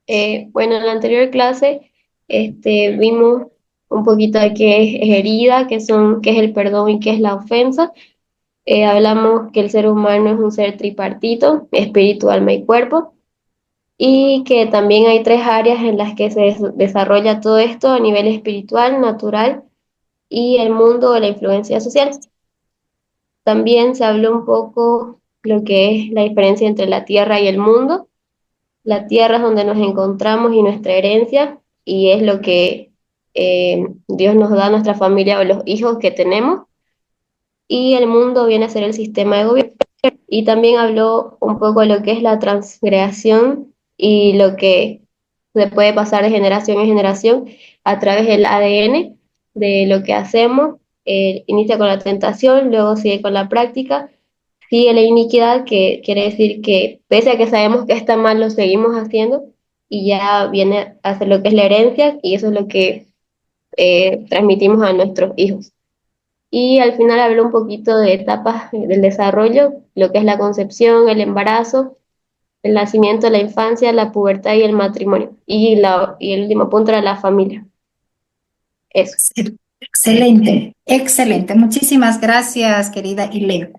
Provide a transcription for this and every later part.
Bueno, en la anterior clase vimos un poquito de qué es herida, qué es el perdón y qué es la ofensa. Hablamos que el ser humano es un ser tripartito, espíritu, alma y cuerpo, y que también hay tres áreas en las que se desarrolla todo esto a nivel espiritual, natural y el mundo de la influencia social. También se habló un poco lo que es la diferencia entre la tierra y el mundo. La tierra es donde nos encontramos y nuestra herencia, y es lo que Dios nos da a nuestra familia o los hijos que tenemos, y el mundo viene a ser el sistema de gobierno. Y también habló un poco de lo que es la transgregación y lo que se puede pasar de generación en generación a través del ADN, de lo que hacemos. Inicia con la tentación, luego sigue con la práctica, sigue la iniquidad, que quiere decir que pese a que sabemos que está mal, lo seguimos haciendo, y ya viene a ser lo que es la herencia, y eso es lo que transmitimos a nuestros hijos. Y al final habló un poquito de etapas del desarrollo, lo que es la concepción, el embarazo, el nacimiento, la infancia, la pubertad y el matrimonio. Y el último punto era la familia. Eso. Excelente, excelente. Muchísimas gracias, querida Ile.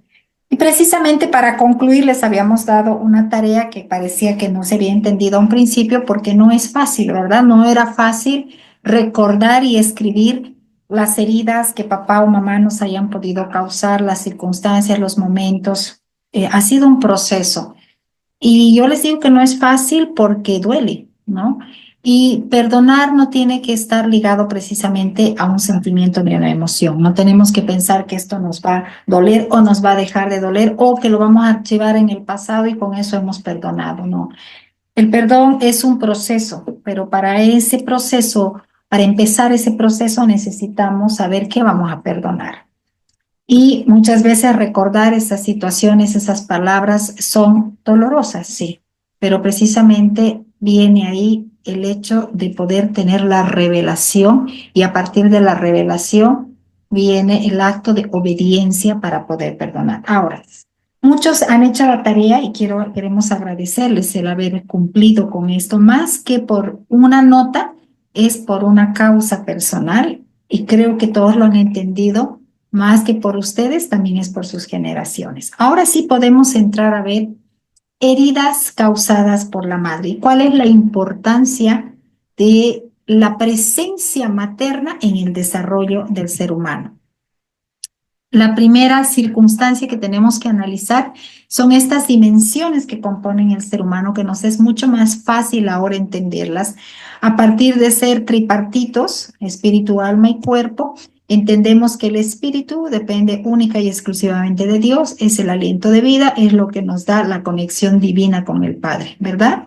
Y precisamente para concluir, les habíamos dado una tarea que parecía que no se había entendido a un principio porque no es fácil, ¿verdad? No era fácil recordar y escribir las heridas que papá o mamá nos hayan podido causar, las circunstancias, los momentos. Ha sido un proceso. Y yo les digo que no es fácil porque duele, ¿no? Y perdonar no tiene que estar ligado precisamente a un sentimiento ni a una emoción. No tenemos que pensar que esto nos va a doler o nos va a dejar de doler o que lo vamos a archivar en el pasado y con eso hemos perdonado, ¿no? El perdón es un proceso, pero para ese proceso, para empezar ese proceso necesitamos saber qué vamos a perdonar. Y muchas veces recordar esas situaciones, esas palabras son dolorosas, sí, pero precisamente viene ahí el hecho de poder tener la revelación y a partir de la revelación viene el acto de obediencia para poder perdonar. Ahora, muchos han hecho la tarea y queremos agradecerles el haber cumplido con esto, más que por una nota, es por una causa personal y creo que todos lo han entendido más que por ustedes, también es por sus generaciones. Ahora sí podemos entrar a ver heridas causadas por la madre y cuál es la importancia de la presencia materna en el desarrollo del ser humano. La primera circunstancia que tenemos que analizar son estas dimensiones que componen el ser humano, que nos es mucho más fácil ahora entenderlas. A partir de ser tripartitos, espíritu, alma y cuerpo, entendemos que el espíritu depende única y exclusivamente de Dios, es el aliento de vida, es lo que nos da la conexión divina con el Padre, ¿verdad?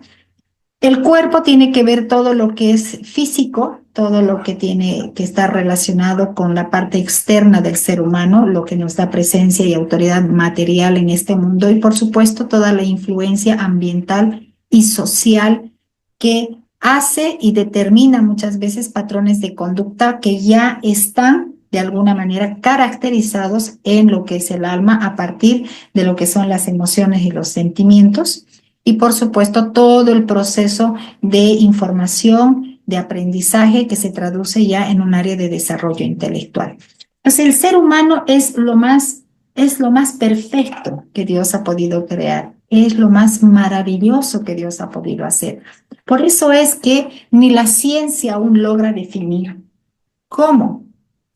El cuerpo tiene que ver todo lo que es físico, todo lo que tiene que estar relacionado con la parte externa del ser humano, lo que nos da presencia y autoridad material en este mundo y por supuesto toda la influencia ambiental y social que hace y determina muchas veces patrones de conducta que ya están de alguna manera caracterizados en lo que es el alma a partir de lo que son las emociones y los sentimientos y por supuesto todo el proceso de información, de aprendizaje que se traduce ya en un área de desarrollo intelectual. Entonces el ser humano es lo más perfecto que Dios ha podido crear, es lo más maravilloso que Dios ha podido hacer. Por eso es que ni la ciencia aún logra definir cómo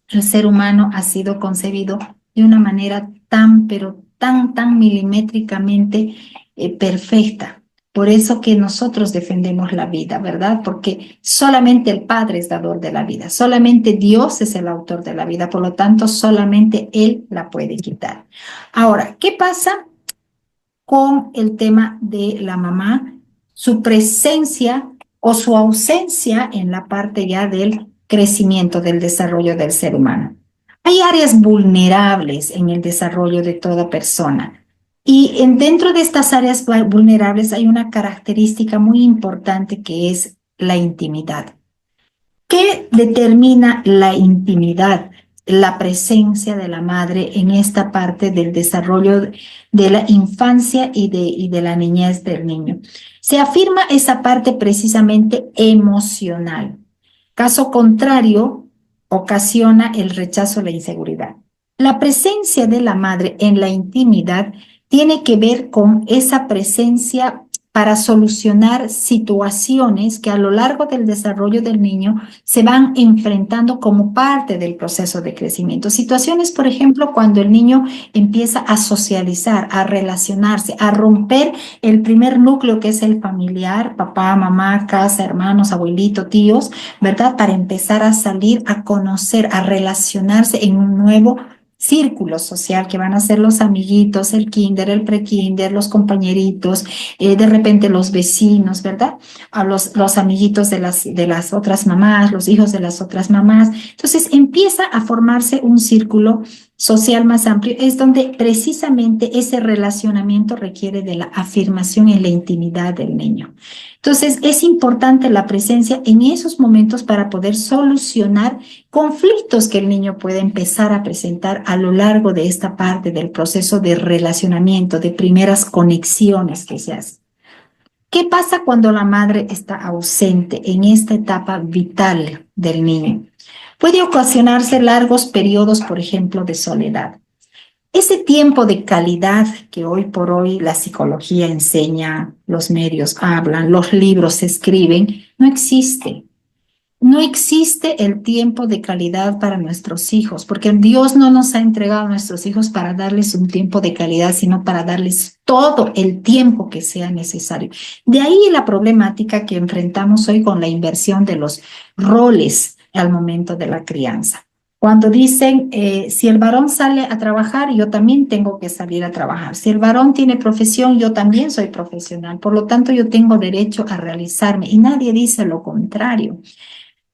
el ser humano ha sido concebido de una manera tan, pero tan milimétricamente perfecta. Por eso que nosotros defendemos la vida, ¿verdad? Porque solamente el Padre es dador de la vida, solamente Dios es el autor de la vida, por lo tanto, solamente Él la puede quitar. Ahora, ¿qué pasa con el tema de la mamá? Su presencia o su ausencia en la parte ya del crecimiento, del desarrollo del ser humano. Hay áreas vulnerables en el desarrollo de toda persona. Y dentro de estas áreas vulnerables hay una característica muy importante que es la intimidad. ¿Qué determina la intimidad? la presencia de la madre en esta parte del desarrollo de la infancia y de la niñez del niño. Se afirma esa parte precisamente emocional. Caso contrario, ocasiona el rechazo o la inseguridad. La presencia de la madre en la intimidad tiene que ver con esa presencia para solucionar situaciones que a lo largo del desarrollo del niño se van enfrentando como parte del proceso de crecimiento. Situaciones, por ejemplo, cuando el niño empieza a socializar, a relacionarse, a romper el primer núcleo que es el familiar, papá, mamá, casa, hermanos, abuelito, tíos, ¿verdad? Para empezar a salir, a conocer, a relacionarse en un nuevo círculo social que van a ser los amiguitos, el kinder, el prekinder, los compañeritos, de repente los vecinos, ¿verdad? A los amiguitos de las otras mamás, los hijos de las otras mamás. Entonces empieza a formarse un círculo social más amplio, es donde precisamente ese relacionamiento requiere de la afirmación en la intimidad del niño. Entonces es importante la presencia en esos momentos para poder solucionar conflictos que el niño puede empezar a presentar a lo largo de esta parte del proceso de relacionamiento, de primeras conexiones que se hacen. ¿Qué pasa cuando la madre está ausente en esta etapa vital del niño? Puede ocasionarse largos periodos, por ejemplo, de soledad. Ese tiempo de calidad que hoy por hoy la psicología enseña, los medios hablan, los libros se escriben, no existe. No existe el tiempo de calidad para nuestros hijos, porque Dios no nos ha entregado a nuestros hijos para darles un tiempo de calidad, sino para darles todo el tiempo que sea necesario. De ahí la problemática que enfrentamos hoy con la inversión de los roles al momento de la crianza. Cuando dicen, si el varón sale a trabajar, yo también tengo que salir a trabajar. Si el varón tiene profesión, yo también soy profesional. Por lo tanto, yo tengo derecho a realizarme. Y nadie dice lo contrario.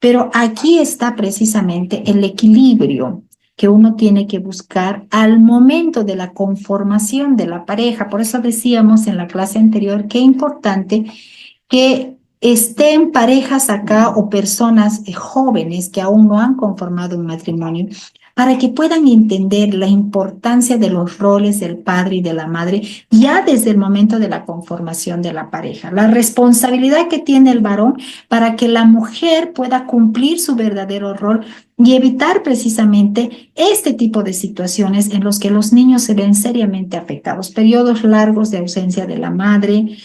Pero aquí está precisamente el equilibrio que uno tiene que buscar al momento de la conformación de la pareja. Por eso decíamos en la clase anterior que es importante que estén parejas acá o personas jóvenes que aún no han conformado un matrimonio para que puedan entender la importancia de los roles del padre y de la madre ya desde el momento de la conformación de la pareja. La responsabilidad que tiene el varón para que la mujer pueda cumplir su verdadero rol y evitar precisamente este tipo de situaciones en los que los niños se ven seriamente afectados. Periodos largos de ausencia de la madre,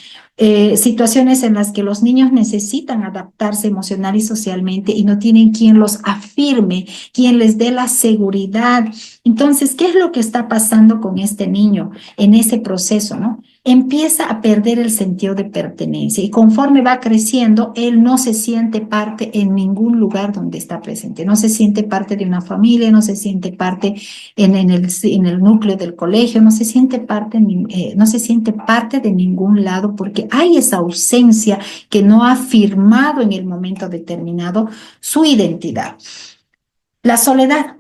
situaciones en las que los niños necesitan adaptarse emocional y socialmente y no tienen quien los afirme, quien les dé la seguridad. Entonces, ¿qué es lo que está pasando con este niño en ese proceso, no? Empieza a perder el sentido de pertenencia y conforme va creciendo, él no se siente parte en ningún lugar donde está presente, no se siente parte de una familia, no se siente parte en el núcleo del colegio, no se siente no se siente parte de ningún lado porque hay esa ausencia que no ha firmado en el momento determinado su identidad. La soledad.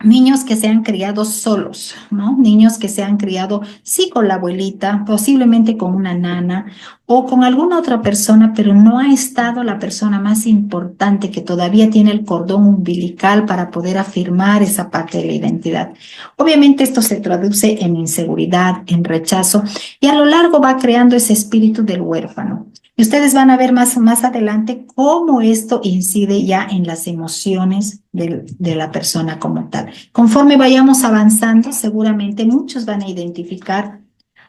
Niños que se han criado solos, ¿no? Niños que se han criado, sí, con la abuelita, posiblemente con una nana o con alguna otra persona, pero no ha estado la persona más importante que todavía tiene el cordón umbilical para poder afirmar esa parte de la identidad. Obviamente esto se traduce en inseguridad, en rechazo y a lo largo va creando ese espíritu del huérfano. Y ustedes van a ver más adelante cómo esto incide ya en las emociones de la persona como tal. Conforme vayamos avanzando, seguramente muchos van a identificar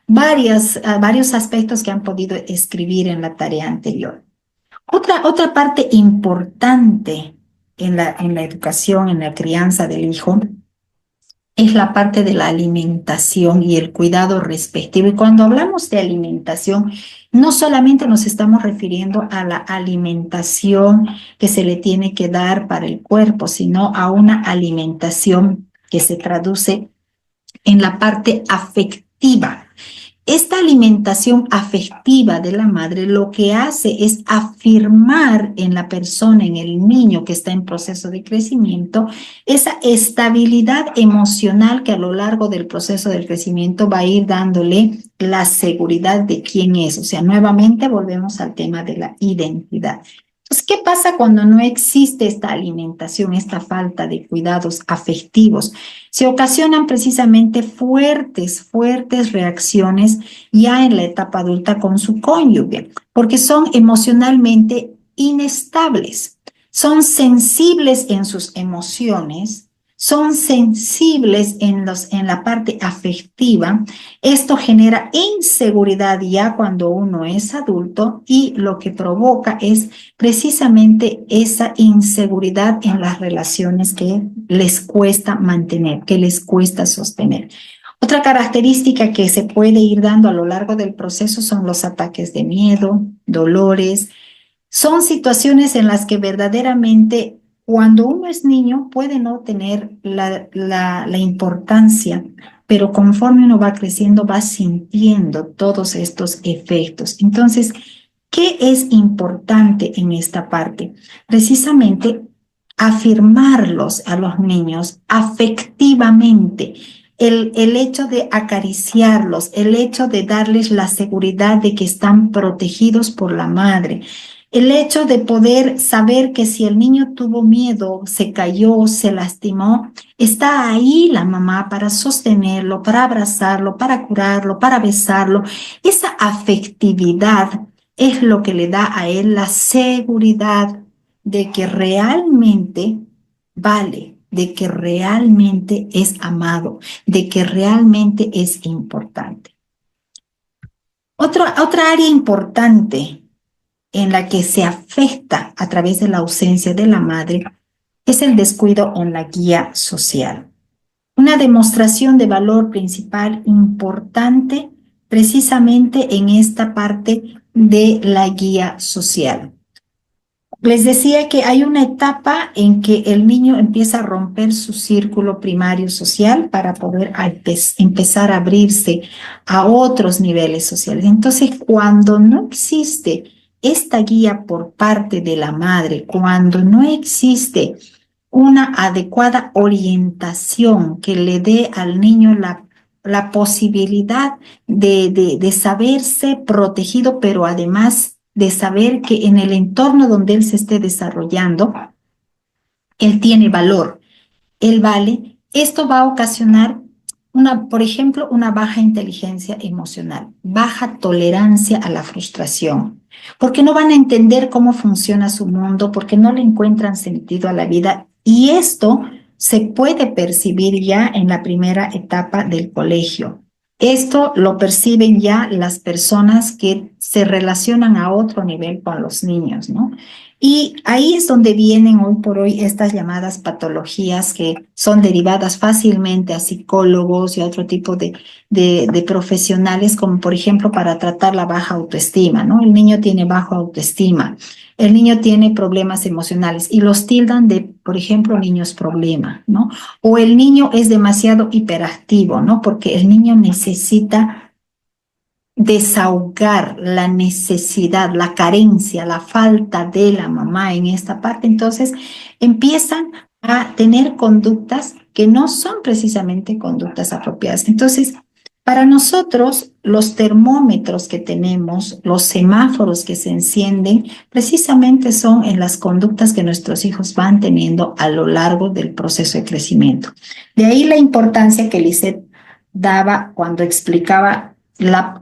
varios aspectos que han podido escribir en la tarea anterior. Otra parte importante en la educación, en la crianza del hijo, es la parte de la alimentación y el cuidado respectivo. Y cuando hablamos de alimentación, no solamente nos estamos refiriendo a la alimentación que se le tiene que dar para el cuerpo, sino a una alimentación que se traduce en la parte afectiva. Esta alimentación afectiva de la madre lo que hace es afirmar en la persona, en el niño que está en proceso de crecimiento, esa estabilidad emocional que a lo largo del proceso del crecimiento va a ir dándole la seguridad de quién es. O sea, nuevamente volvemos al tema de la identidad. Entonces, ¿qué pasa cuando no existe esta alimentación, esta falta de cuidados afectivos? Se ocasionan precisamente fuertes reacciones ya en la etapa adulta con su cónyuge, porque son emocionalmente inestables, son sensibles en sus emociones, son sensibles en la parte afectiva. Esto genera inseguridad ya cuando uno es adulto y lo que provoca es precisamente esa inseguridad en las relaciones que les cuesta mantener, que les cuesta sostener. Otra característica que se puede ir dando a lo largo del proceso son los ataques de miedo, dolores. Son situaciones en las que verdaderamente cuando uno es niño puede no tener la importancia, pero conforme uno va creciendo va sintiendo todos estos efectos. Entonces, ¿qué es importante en esta parte? Precisamente afirmarlos a los niños afectivamente. El hecho de acariciarlos, el hecho de darles la seguridad de que están protegidos por la madre, el hecho de poder saber que si el niño tuvo miedo, se cayó, se lastimó, está ahí la mamá para sostenerlo, para abrazarlo, para curarlo, para besarlo. Esa afectividad es lo que le da a él la seguridad de que realmente vale, de que realmente es amado, de que realmente es importante. Otra área importante en la que se afecta a través de la ausencia de la madre es el descuido en la guía social. Una demostración de valor principal importante precisamente en esta parte de la guía social. Les decía que hay una etapa en que el niño empieza a romper su círculo primario social para poder empezar a abrirse a otros niveles sociales. Entonces, cuando no existe esta guía por parte de la madre, cuando no existe una adecuada orientación que le dé al niño la posibilidad de saberse protegido, pero además de saber que en el entorno donde él se esté desarrollando, él tiene valor, él vale. Esto va a ocasionar por ejemplo, una baja inteligencia emocional, baja tolerancia a la frustración, porque no van a entender cómo funciona su mundo, porque no le encuentran sentido a la vida. Y esto se puede percibir ya en la primera etapa del colegio. Esto lo perciben ya las personas que se relacionan a otro nivel con los niños, ¿no? Y ahí es donde vienen hoy por hoy estas llamadas patologías que son derivadas fácilmente a psicólogos y a otro tipo de profesionales, como por ejemplo para tratar la baja autoestima, ¿no? El niño tiene baja autoestima, el niño tiene problemas emocionales y los tildan de, por ejemplo, niños problema, ¿no? O el niño es demasiado hiperactivo, ¿no? Porque el niño necesita desahogar la necesidad, la carencia, la falta de la mamá en esta parte. Entonces empiezan a tener conductas que no son precisamente conductas apropiadas. Entonces, para nosotros, los termómetros que tenemos, los semáforos que se encienden, precisamente son en las conductas que nuestros hijos van teniendo a lo largo del proceso de crecimiento. De ahí la importancia que Lisette daba cuando explicaba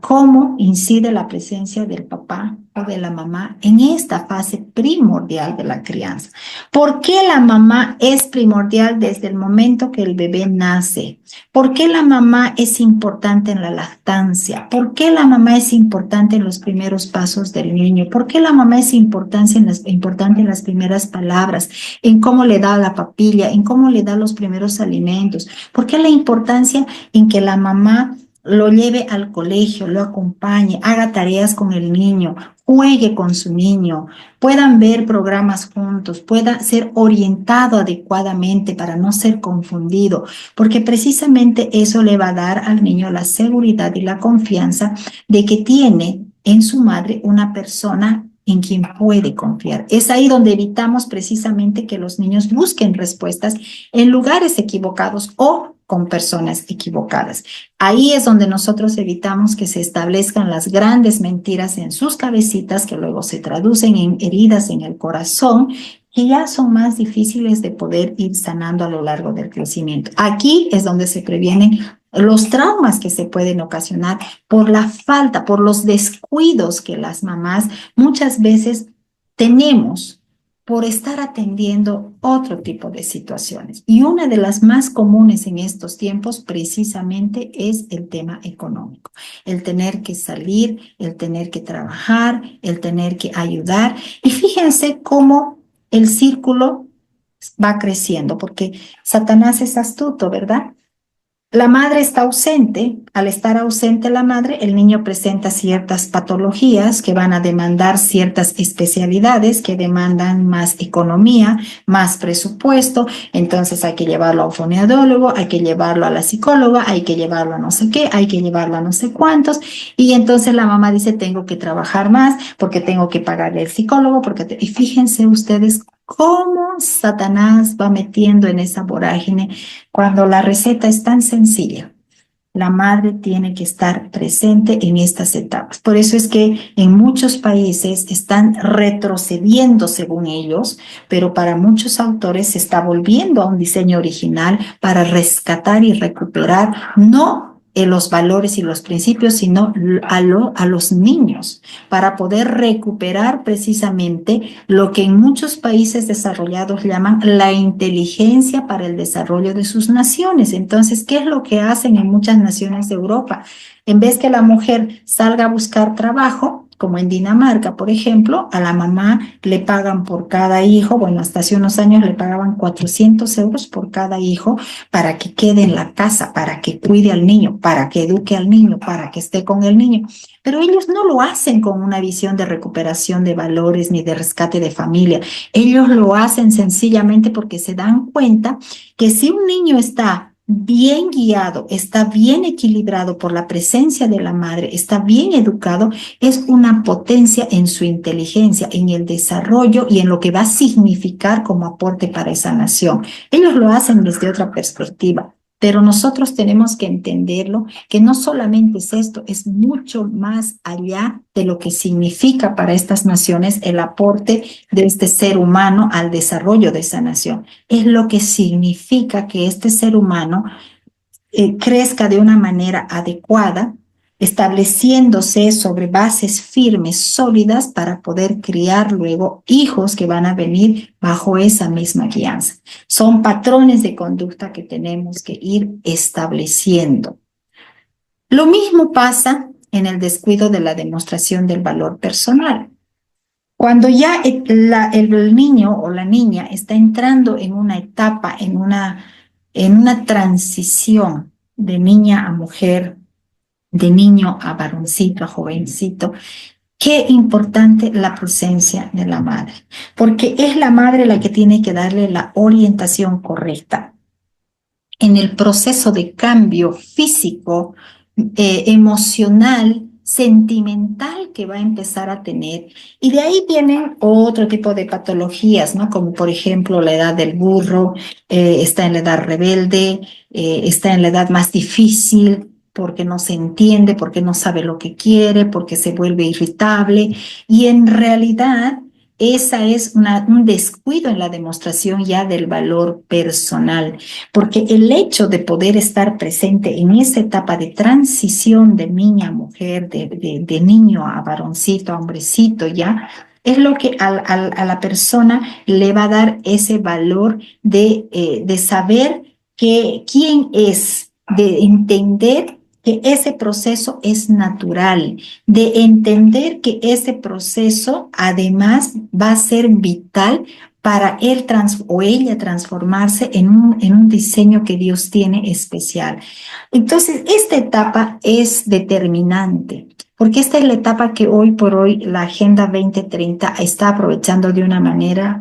cómo incide la presencia del papá o de la mamá en esta fase primordial de la crianza. ¿Por qué la mamá es primordial desde el momento que el bebé nace? ¿Por qué la mamá es importante en la lactancia? ¿Por qué la mamá es importante en los primeros pasos del niño? ¿Por qué la mamá es importante en las primeras palabras, en cómo le da la papilla, en cómo le da los primeros alimentos? ¿Por qué la importancia en que la mamá lo lleve al colegio, lo acompañe, haga tareas con el niño, juegue con su niño, puedan ver programas juntos, pueda ser orientado adecuadamente para no ser confundido, porque precisamente eso le va a dar al niño la seguridad y la confianza de que tiene en su madre una persona en quien puede confiar? Es ahí donde evitamos precisamente que los niños busquen respuestas en lugares equivocados o con personas equivocadas. Ahí es donde nosotros evitamos que se establezcan las grandes mentiras en sus cabecitas, que luego se traducen en heridas en el corazón, que ya son más difíciles de poder ir sanando a lo largo del crecimiento. Aquí es donde se previenen los traumas que se pueden ocasionar por la falta, por los descuidos que las mamás muchas veces tenemos por estar atendiendo otro tipo de situaciones. Y una de las más comunes en estos tiempos precisamente es el tema económico. El tener que salir, el tener que trabajar, el tener que ayudar. Y fíjense cómo el círculo va creciendo, porque Satanás es astuto, ¿verdad? La madre está ausente. Al estar ausente la madre, el niño presenta ciertas patologías que van a demandar ciertas especialidades, que demandan más economía, más presupuesto. Entonces hay que llevarlo a un fonoaudiólogo, hay que llevarlo a la psicóloga, hay que llevarlo a no sé qué, hay que llevarlo a no sé cuántos. Y entonces la mamá dice, tengo que trabajar más porque tengo que pagarle al psicólogo. Y fíjense ustedes cómo Satanás va metiendo en esa vorágine cuando la receta es tan sencilla. La madre tiene que estar presente en estas etapas. Por eso es que en muchos países están retrocediendo según ellos, pero para muchos autores se está volviendo a un diseño original para rescatar y recuperar no los valores y los principios, sino a los niños, para poder recuperar precisamente lo que en muchos países desarrollados llaman la inteligencia para el desarrollo de sus naciones. Entonces, ¿qué es lo que hacen en muchas naciones de Europa? En vez que la mujer salga a buscar trabajo, como en Dinamarca, por ejemplo, a la mamá le pagan por cada hijo, bueno, hasta hace unos años le pagaban 400 euros por cada hijo para que quede en la casa, para que cuide al niño, para que eduque al niño, para que esté con el niño. Pero ellos no lo hacen con una visión de recuperación de valores ni de rescate de familia. Ellos lo hacen sencillamente porque se dan cuenta que si un niño está bien guiado, está bien equilibrado por la presencia de la madre, está bien educado, es una potencia en su inteligencia, en el desarrollo y en lo que va a significar como aporte para esa nación. Ellos lo hacen desde otra perspectiva. Pero nosotros tenemos que entenderlo, que no solamente es esto, es mucho más allá de lo que significa para estas naciones el aporte de este ser humano al desarrollo de esa nación. Es lo que significa que este ser humano crezca de una manera adecuada, estableciéndose sobre bases firmes, sólidas, para poder criar luego hijos que van a venir bajo esa misma guianza. Son patrones de conducta que tenemos que ir estableciendo. Lo mismo pasa en el descuido de la demostración del valor personal. Cuando ya el niño o la niña está entrando en una etapa, en una transición de niña a mujer, de niño a varoncito, a jovencito, qué importante la presencia de la madre, porque es la madre la que tiene que darle la orientación correcta en el proceso de cambio físico, emocional, sentimental que va a empezar a tener. Y de ahí vienen otro tipo de patologías, ¿no? Como por ejemplo la edad del burro, está en la edad rebelde, está en la edad más difícil, porque no se entiende, porque no sabe lo que quiere, porque se vuelve irritable. Y en realidad esa es un descuido en la demostración ya del valor personal, porque el hecho de poder estar presente en esa etapa de transición de niña a mujer, de niño a varoncito, a hombrecito ya, es lo que a la persona le va a dar ese valor de saber quién es, de entender que ese proceso es natural, de entender que ese proceso además va a ser vital para él o ella transformarse en un diseño que Dios tiene especial. Entonces, esta etapa es determinante, porque esta es la etapa que hoy por hoy la Agenda 2030 está aprovechando de una manera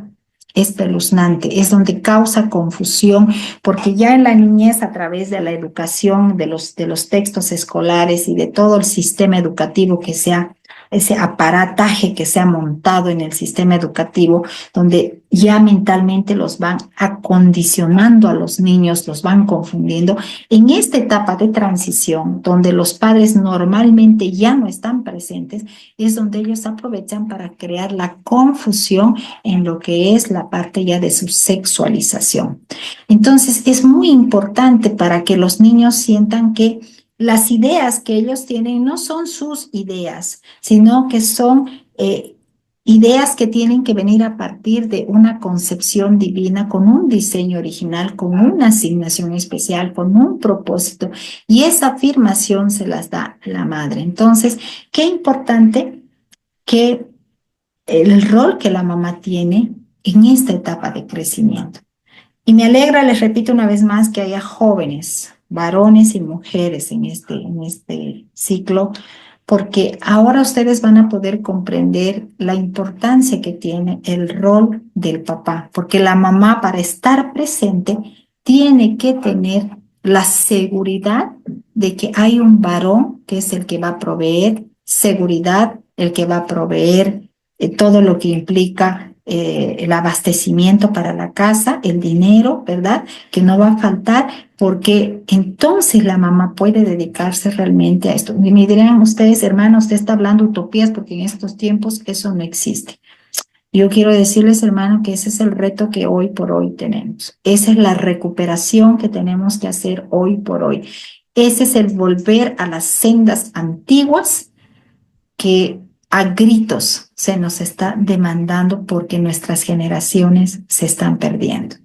espeluznante, es donde causa confusión, porque ya en la niñez, a través de la educación, de los textos escolares y de todo el sistema educativo que se ha ese aparataje que se ha montado en el sistema educativo, donde ya mentalmente los van acondicionando a los niños, los van confundiendo. En esta etapa de transición, donde los padres normalmente ya no están presentes, es donde ellos aprovechan para crear la confusión en lo que es la parte ya de su sexualización. Entonces, es muy importante para que los niños sientan que las ideas que ellos tienen no son sus ideas, sino que son ideas que tienen que venir a partir de una concepción divina, con un diseño original, con una asignación especial, con un propósito, y esa afirmación se las da la madre. Entonces, qué importante que el rol que la mamá tiene en esta etapa de crecimiento. Y me alegra, les repito una vez más, que haya jóvenes, varones y mujeres en este ciclo, porque ahora ustedes van a poder comprender la importancia que tiene el rol del papá, porque la mamá, para estar presente, tiene que tener la seguridad de que hay un varón que es el que va a proveer seguridad, el que va a proveer todo lo que implica el abastecimiento para la casa, el dinero, ¿verdad? Que no va a faltar, porque entonces la mamá puede dedicarse realmente a esto. Y me dirán ustedes, hermano, usted está hablando utopías, porque en estos tiempos eso no existe. Yo quiero decirles, hermano, que ese es el reto que hoy por hoy tenemos. Esa es la recuperación que tenemos que hacer hoy por hoy. Ese es el volver a las sendas antiguas que a gritos se nos está demandando, porque nuestras generaciones se están perdiendo.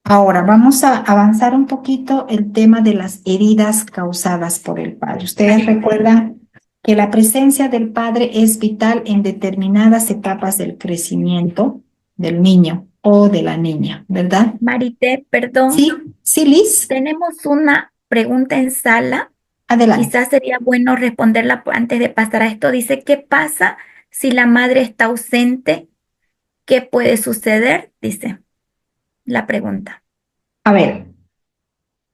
Ahora vamos a avanzar un poquito el tema de las heridas causadas por el padre. Ustedes recuerdan que la presencia del padre es vital en determinadas etapas del crecimiento del niño o de la niña, ¿verdad? Marité, perdón, Sí, sí, Liz, tenemos una pregunta en sala. adelante. Quizás sería bueno responderla antes de pasar a esto. Dice, ¿qué pasa si la madre está ausente? ¿Qué puede suceder? Dice la pregunta. A ver,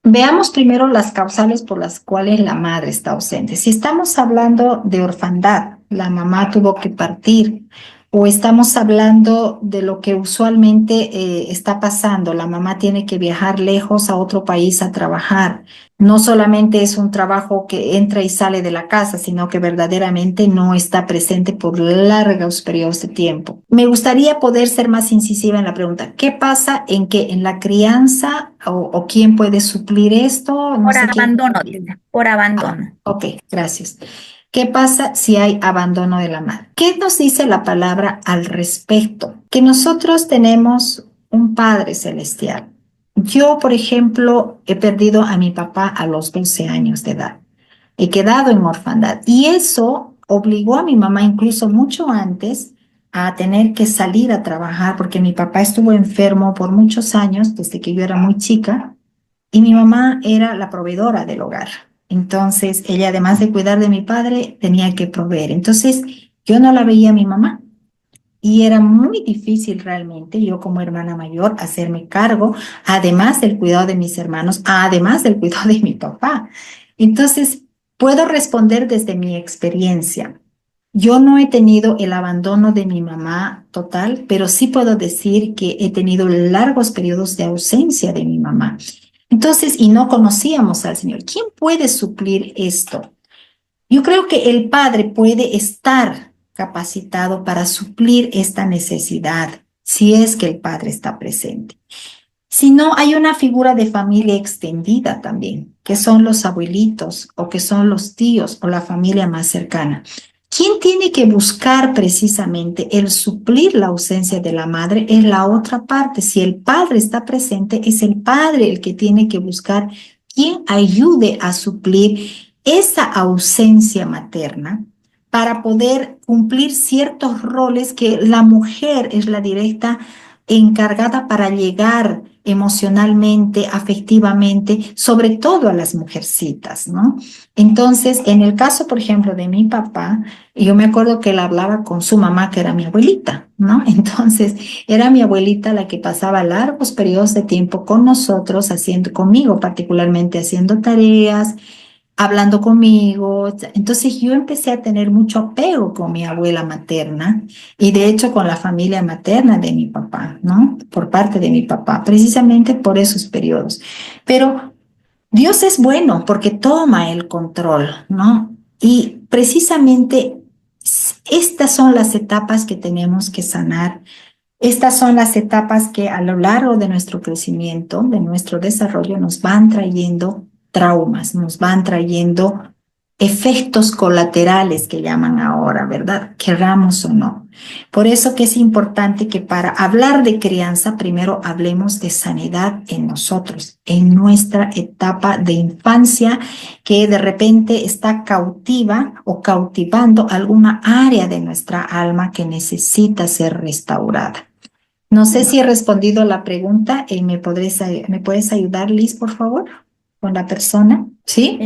veamos primero las causales por las cuales la madre está ausente. Si estamos hablando de orfandad, la mamá tuvo que partir, o estamos hablando de lo que usualmente está pasando, la mamá tiene que viajar lejos a otro país a trabajar. No solamente es un trabajo que entra y sale de la casa, sino que verdaderamente no está presente por largos periodos de tiempo. Me gustaría poder ser más incisiva en la pregunta. ¿Qué pasa en qué? ¿En la crianza o quién puede suplir esto? No Por sé quién. abandono, dice, por abandono. Ok, gracias. ¿Qué pasa si hay abandono de la madre? ¿Qué nos dice la palabra al respecto? Que nosotros tenemos un Padre Celestial. Yo, por ejemplo, he perdido a mi papá a los 12 años de edad. He quedado en orfandad y eso obligó a mi mamá, incluso mucho antes, a tener que salir a trabajar, porque mi papá estuvo enfermo por muchos años, desde que yo era muy chica, y mi mamá era la proveedora del hogar. Entonces, ella, además de cuidar de mi padre, tenía que proveer. Entonces, yo no la veía a mi mamá. Y era muy difícil realmente, yo como hermana mayor, hacerme cargo, además del cuidado de mis hermanos, además del cuidado de mi papá. Entonces, puedo responder desde mi experiencia. Yo no he tenido el abandono de mi mamá total, pero sí puedo decir que he tenido largos periodos de ausencia de mi mamá. Entonces, y no conocíamos al Señor. ¿Quién puede suplir esto? Yo creo que el padre puede estar capacitado para suplir esta necesidad, si es que el padre está presente. Si no, hay una figura de familia extendida también, que son los abuelitos o que son los tíos o la familia más cercana. ¿Quién tiene que buscar precisamente el suplir la ausencia de la madre? Es la otra parte. Si el padre está presente, es el padre el que tiene que buscar quien ayude a suplir esa ausencia materna para poder cumplir ciertos roles que la mujer es la directa encargada para llegar emocionalmente, afectivamente, sobre todo a las mujercitas, ¿no? Entonces, en el caso, por ejemplo, de mi papá, yo me acuerdo que él hablaba con su mamá, que era mi abuelita, ¿no? Entonces, era mi abuelita la que pasaba largos periodos de tiempo con nosotros, haciendo, conmigo particularmente, haciendo tareas, hablando conmigo. Entonces yo empecé a tener mucho apego con mi abuela materna y de hecho con la familia materna de mi papá, ¿no? Por parte de mi papá, precisamente por esos periodos. Pero Dios es bueno porque toma el control, ¿no? Y precisamente estas son las etapas que tenemos que sanar. Estas son las etapas que a lo largo de nuestro crecimiento, de nuestro desarrollo, nos van trayendo traumas, nos van trayendo efectos colaterales que llaman ahora, ¿verdad? Querramos o no. Por eso que es importante que para hablar de crianza, primero hablemos de sanidad en nosotros, en nuestra etapa de infancia que de repente está cautiva o cautivando alguna área de nuestra alma que necesita ser restaurada. No sé si he respondido a la pregunta. ¿Me puedes ayudar, Liz, por favor, con la persona? ¿Sí?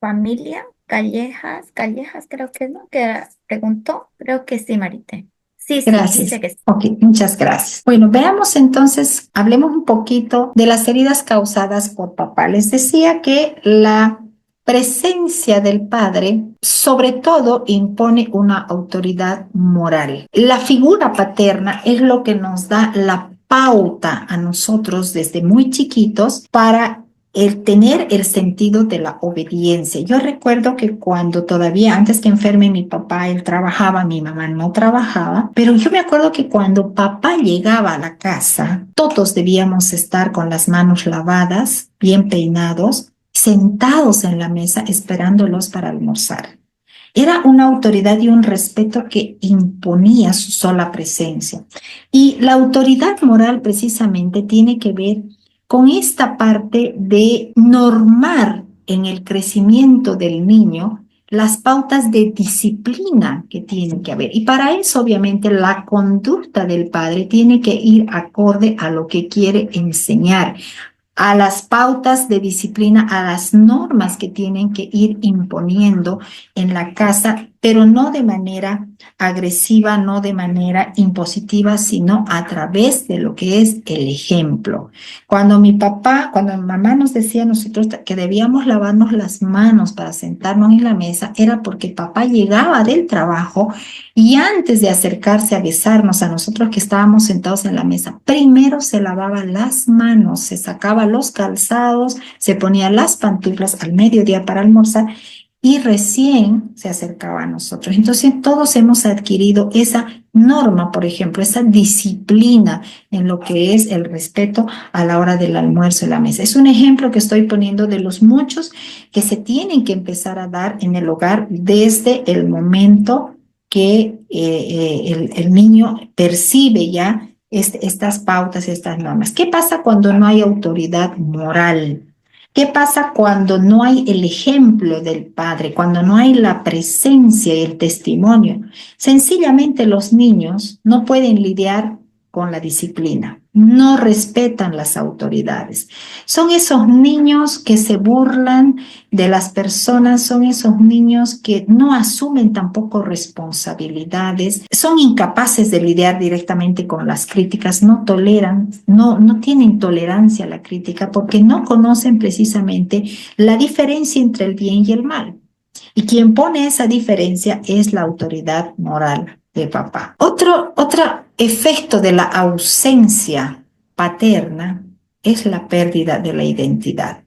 Familia, Callejas creo que no, que preguntó, creo que sí, Marité. Sí, Gracias. dice que sí. Ok, muchas gracias. Bueno, veamos entonces, hablemos un poquito de las heridas causadas por papá. Les decía que la presencia del padre, sobre todo, impone una autoridad moral. La figura paterna es lo que nos da la pauta a nosotros desde muy chiquitos para el tener el sentido de la obediencia. Yo recuerdo que cuando todavía, antes que enferme mi papá, él trabajaba, mi mamá no trabajaba, pero yo me acuerdo que cuando papá llegaba a la casa, todos debíamos estar con las manos lavadas, bien peinados, sentados en la mesa esperándolos para almorzar. Era una autoridad y un respeto que imponía su sola presencia. Y la autoridad moral precisamente tiene que ver con esta parte de normar en el crecimiento del niño las pautas de disciplina que tienen que haber. Y para eso, obviamente, la conducta del padre tiene que ir acorde a lo que quiere enseñar, a las pautas de disciplina, a las normas que tienen que ir imponiendo en la casa, pero no de manera agresiva, no de manera impositiva, sino a través de lo que es el ejemplo. Cuando mi mamá nos decía a nosotros que debíamos lavarnos las manos para sentarnos en la mesa, era porque papá llegaba del trabajo y antes de acercarse a besarnos a nosotros que estábamos sentados en la mesa, primero se lavaba las manos, se sacaba los calzados, se ponía las pantuflas al mediodía para almorzar y recién se acercaba a nosotros. Entonces todos hemos adquirido esa norma, por ejemplo, esa disciplina en lo que es el respeto a la hora del almuerzo en la mesa. Es un ejemplo que estoy poniendo de los muchos que se tienen que empezar a dar en el hogar desde el momento que el niño percibe ya estas pautas, estas normas. ¿Qué pasa cuando no hay autoridad moral? ¿Qué pasa cuando no hay el ejemplo del padre, cuando no hay la presencia y el testimonio? Sencillamente los niños no pueden lidiar con la disciplina, no respetan las autoridades. Son esos niños que se burlan de las personas, son esos niños que no asumen tampoco responsabilidades, son incapaces de lidiar directamente con las críticas, no toleran, no tienen tolerancia a la crítica porque no conocen precisamente la diferencia entre el bien y el mal. Y quien pone esa diferencia es la autoridad moral de papá. Otro efecto de la ausencia paterna es la pérdida de la identidad.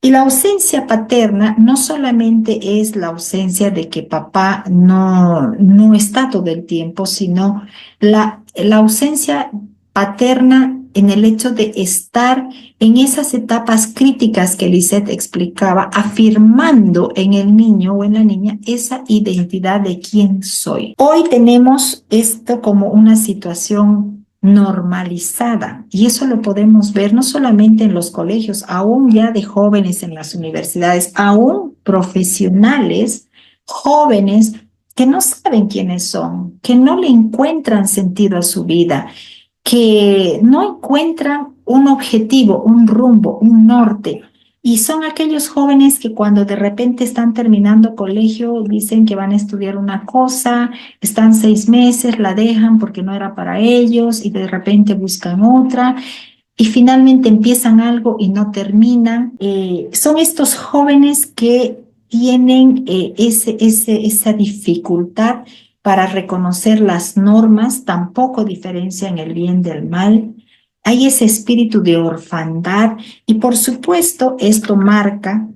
Y la ausencia paterna no solamente es la ausencia de que papá no está todo el tiempo, sino la ausencia paterna en el hecho de estar en esas etapas críticas que Lisette explicaba, afirmando en el niño o en la niña esa identidad de quién soy. Hoy tenemos esto como una situación normalizada y eso lo podemos ver no solamente en los colegios, aún ya de jóvenes en las universidades, aún profesionales, jóvenes que no saben quiénes son, que no le encuentran sentido a su vida, que no encuentran un objetivo, un rumbo, un norte. Y son aquellos jóvenes que cuando de repente están terminando colegio dicen que van a estudiar una cosa, están 6 meses, la dejan porque no era para ellos y de repente buscan otra y finalmente empiezan algo y no terminan. Son estos jóvenes que tienen esa dificultad para reconocer las normas, tampoco diferencian el bien del mal. Hay ese espíritu de orfandad y por supuesto esto marca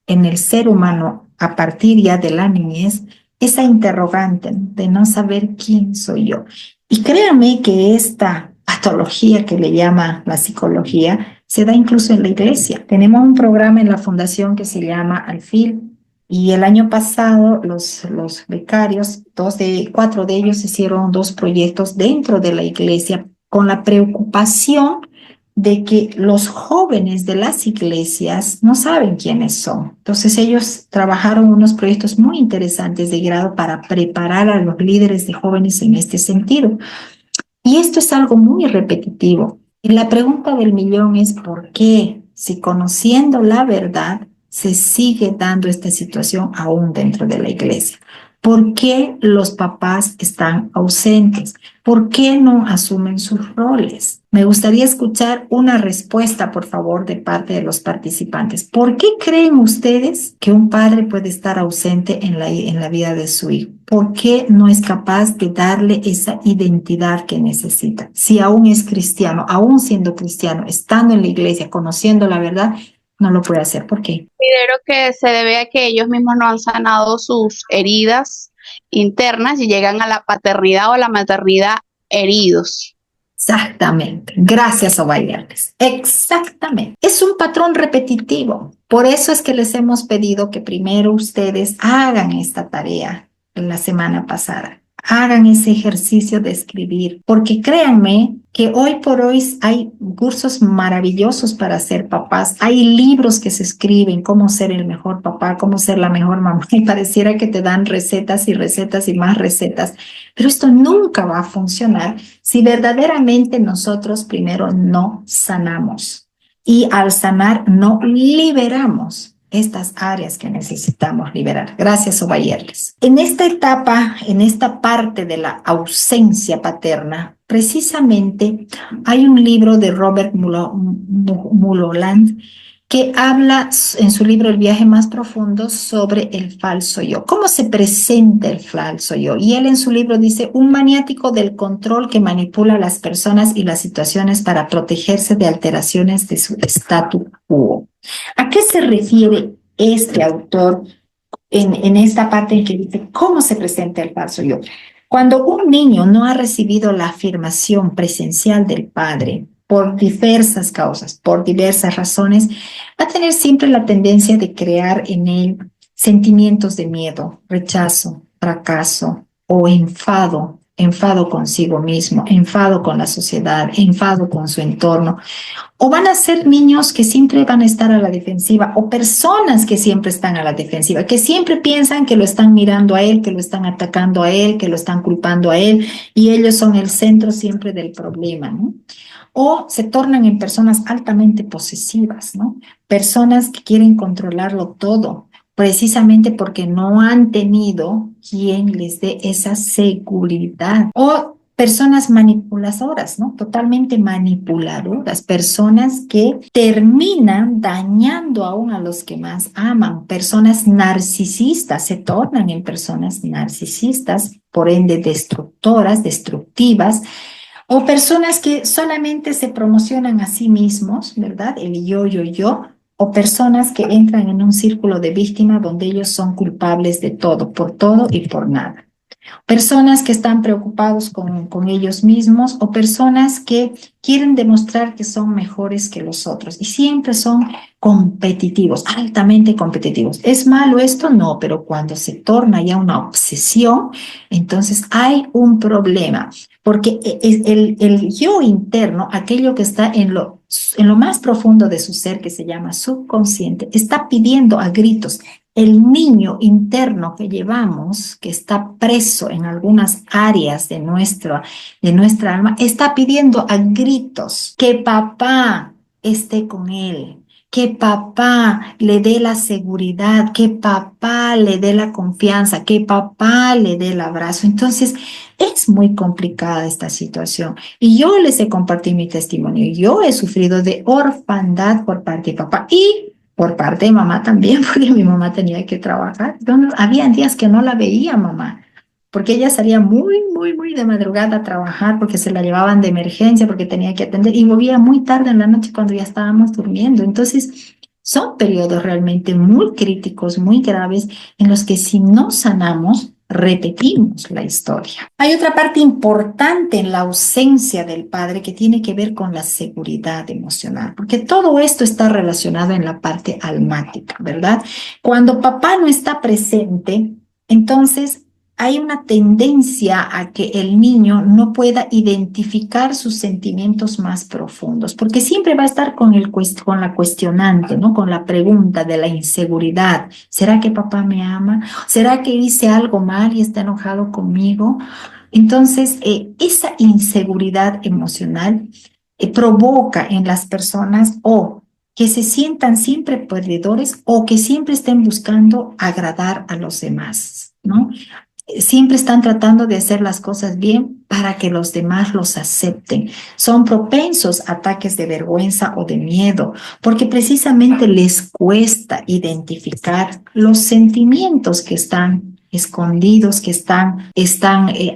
en el ser humano a partir ya de la niñez esa interrogante de no saber quién soy yo. Y créanme que esta patología que le llama la psicología se da incluso en la iglesia. Tenemos un programa en la fundación que se llama Alfil y el año pasado los becarios, 4 de ellos hicieron 2 proyectos dentro de la iglesia con la preocupación de que los jóvenes de las iglesias no saben quiénes son. Entonces ellos trabajaron unos proyectos muy interesantes de grado para preparar a los líderes de jóvenes en este sentido. Y esto es algo muy repetitivo. Y la pregunta del millón es ¿por qué? Si conociendo la verdad se sigue dando esta situación aún dentro de la iglesia. ¿Por qué los papás están ausentes? ¿Por qué no asumen sus roles? Me gustaría escuchar una respuesta, por favor, de parte de los participantes. ¿Por qué creen ustedes que un padre puede estar ausente en la vida de su hijo? ¿Por qué no es capaz de darle esa identidad que necesita? Si aún es cristiano, aún siendo cristiano, estando en la iglesia, conociendo la verdad, no lo puede hacer. ¿Por qué? Considero que se debe a que ellos mismos no han sanado sus heridas internas y llegan a la paternidad o a la maternidad heridos. Exactamente. Gracias, Ovairles. Exactamente. Es un patrón repetitivo. Por eso es que les hemos pedido que primero ustedes hagan esta tarea la semana pasada. Hagan ese ejercicio de escribir, porque créanme que hoy por hoy hay cursos maravillosos para ser papás. Hay libros que se escriben, cómo ser el mejor papá, cómo ser la mejor mamá, y pareciera que te dan recetas y recetas y más recetas. Pero esto nunca va a funcionar si verdaderamente nosotros primero no sanamos. Y al sanar no liberamos estas áreas que necesitamos liberar. Gracias, Ovairles. En esta etapa, en esta parte de la ausencia paterna, precisamente hay un libro de Robert Mulholland que habla en su libro El viaje más profundo sobre el falso yo. ¿Cómo se presenta el falso yo? Y él en su libro dice, un maniático del control que manipula a las personas y las situaciones para protegerse de alteraciones de su statu quo. ¿A qué se refiere este autor en esta parte en que dice cómo se presenta el falso yo? Cuando un niño no ha recibido la afirmación presencial del padre por diversas causas, por diversas razones, va a tener siempre la tendencia de crear en él sentimientos de miedo, rechazo, fracaso o enfado. Enfado consigo mismo, enfado con la sociedad, enfado con su entorno. O van a ser niños que siempre van a estar a la defensiva o personas que siempre están a la defensiva, que siempre piensan que lo están mirando a él, que lo están atacando a él, que lo están culpando a él y ellos son el centro siempre del problema, ¿no? O se tornan en personas altamente posesivas, ¿no? Personas que quieren controlarlo todo, precisamente porque no han tenido quien les dé esa seguridad. O personas manipuladoras, ¿no? Totalmente manipuladoras, personas que terminan dañando aún a los que más aman, personas narcisistas, se tornan en personas narcisistas, por ende destructoras, destructivas, o personas que solamente se promocionan a sí mismos, ¿verdad? El yo, o personas que entran en un círculo de víctima donde ellos son culpables de todo y por nada. Personas que están preocupados con ellos mismos o personas que quieren demostrar que son mejores que los otros y siempre son competitivos, altamente competitivos. ¿Es malo esto? No, pero cuando se torna ya una obsesión, entonces hay un problema, porque el yo interno, aquello que está en lo más profundo de su ser, que se llama subconsciente, está pidiendo a gritos. El niño interno que llevamos, que está preso en algunas áreas de nuestra alma, está pidiendo a gritos que papá esté con él, que papá le dé la seguridad, que papá le dé la confianza, que papá le dé el abrazo. Entonces, es muy complicada esta situación. Y yo les he compartido mi testimonio. Yo he sufrido de orfandad por parte de papá y por parte de mamá también, porque mi mamá tenía que trabajar. Había días que no la veía mamá, porque ella salía muy de madrugada a trabajar, porque se la llevaban de emergencia, porque tenía que atender, y volvía muy tarde en la noche cuando ya estábamos durmiendo. Entonces, son periodos realmente muy críticos, muy graves, en los que si no sanamos, repetimos la historia. Hay otra parte importante en la ausencia del padre que tiene que ver con la seguridad emocional, porque todo esto está relacionado en la parte almática, ¿verdad? Cuando papá no está presente, entonces hay una tendencia a que el niño no pueda identificar sus sentimientos más profundos, porque siempre va a estar con la cuestionante, ¿no? Con la pregunta de la inseguridad. ¿Será que papá me ama? ¿Será que hice algo mal y está enojado conmigo? Entonces, esa inseguridad emocional provoca en las personas o que se sientan siempre perdedores o que siempre estén buscando agradar a los demás, ¿no? Siempre están tratando de hacer las cosas bien para que los demás los acepten. Son propensos a ataques de vergüenza o de miedo, porque precisamente les cuesta identificar los sentimientos que están escondidos, que están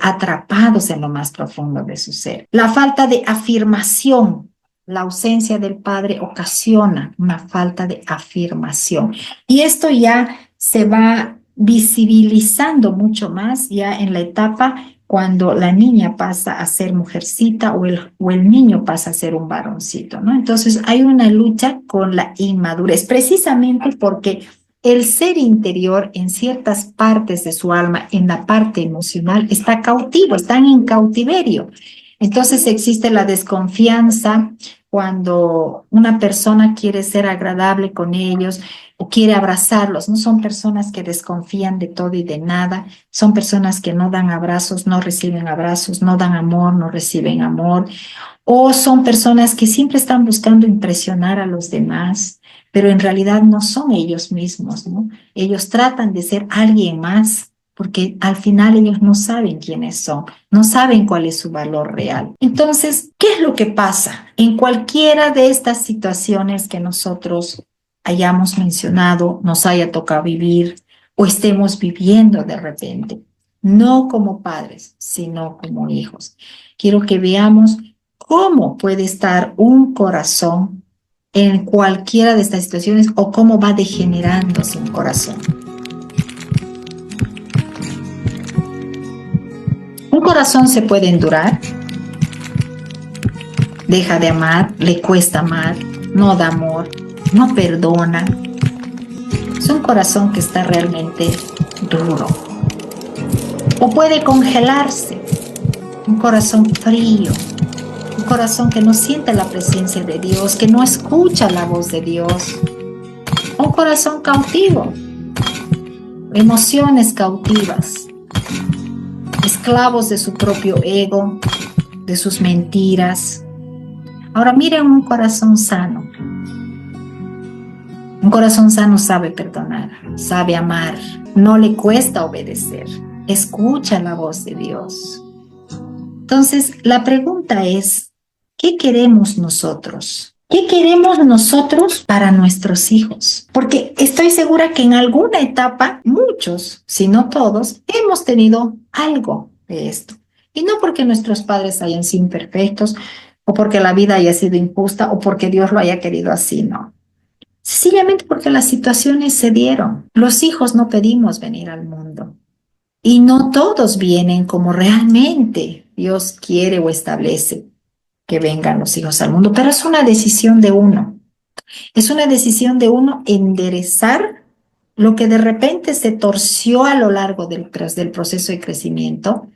atrapados en lo más profundo de su ser. La falta de afirmación, la ausencia del padre ocasiona una falta de afirmación. Y esto ya se va visibilizando mucho más ya en la etapa cuando la niña pasa a ser mujercita o el niño pasa a ser un varoncito, ¿no? Entonces hay una lucha con la inmadurez, precisamente porque el ser interior en ciertas partes de su alma, en la parte emocional, está cautivo, están en cautiverio. Entonces existe la desconfianza cuando una persona quiere ser agradable con ellos o quiere abrazarlos. No son personas que desconfían de todo y de nada, son personas que no dan abrazos, no reciben abrazos, no dan amor, no reciben amor, o son personas que siempre están buscando impresionar a los demás, pero en realidad no son ellos mismos, ¿no? Ellos tratan de ser alguien más, porque al final ellos no saben quiénes son, no saben cuál es su valor real. Entonces, ¿qué es lo que pasa en cualquiera de estas situaciones que nosotros hayamos mencionado, nos haya tocado vivir o estemos viviendo de repente? No como padres, sino como hijos. Quiero que veamos cómo puede estar un corazón en cualquiera de estas situaciones o cómo va degenerándose un corazón. Un corazón se puede endurar, deja de amar, le cuesta amar, no da amor, no perdona. Es un corazón que está realmente duro. O puede congelarse, un corazón frío, un corazón que no siente la presencia de Dios, que no escucha la voz de Dios. Un corazón cautivo, emociones cautivas, esclavos de su propio ego, de sus mentiras. Ahora miren un corazón sano. Un corazón sano sabe perdonar, sabe amar, no le cuesta obedecer, escucha la voz de Dios. Entonces, la pregunta es, ¿qué queremos nosotros? ¿Qué queremos nosotros para nuestros hijos? Porque estoy segura que en alguna etapa, muchos, si no todos, hemos tenido algo de esto. Y no porque nuestros padres hayan sido imperfectos, o porque la vida haya sido injusta, o porque Dios lo haya querido así, no. Sencillamente porque las situaciones se dieron. Los hijos no pedimos venir al mundo. Y no todos vienen como realmente Dios quiere o establece que vengan los hijos al mundo, pero es una decisión de uno. Es una decisión de uno enderezar lo que de repente se torció a lo largo del proceso de crecimiento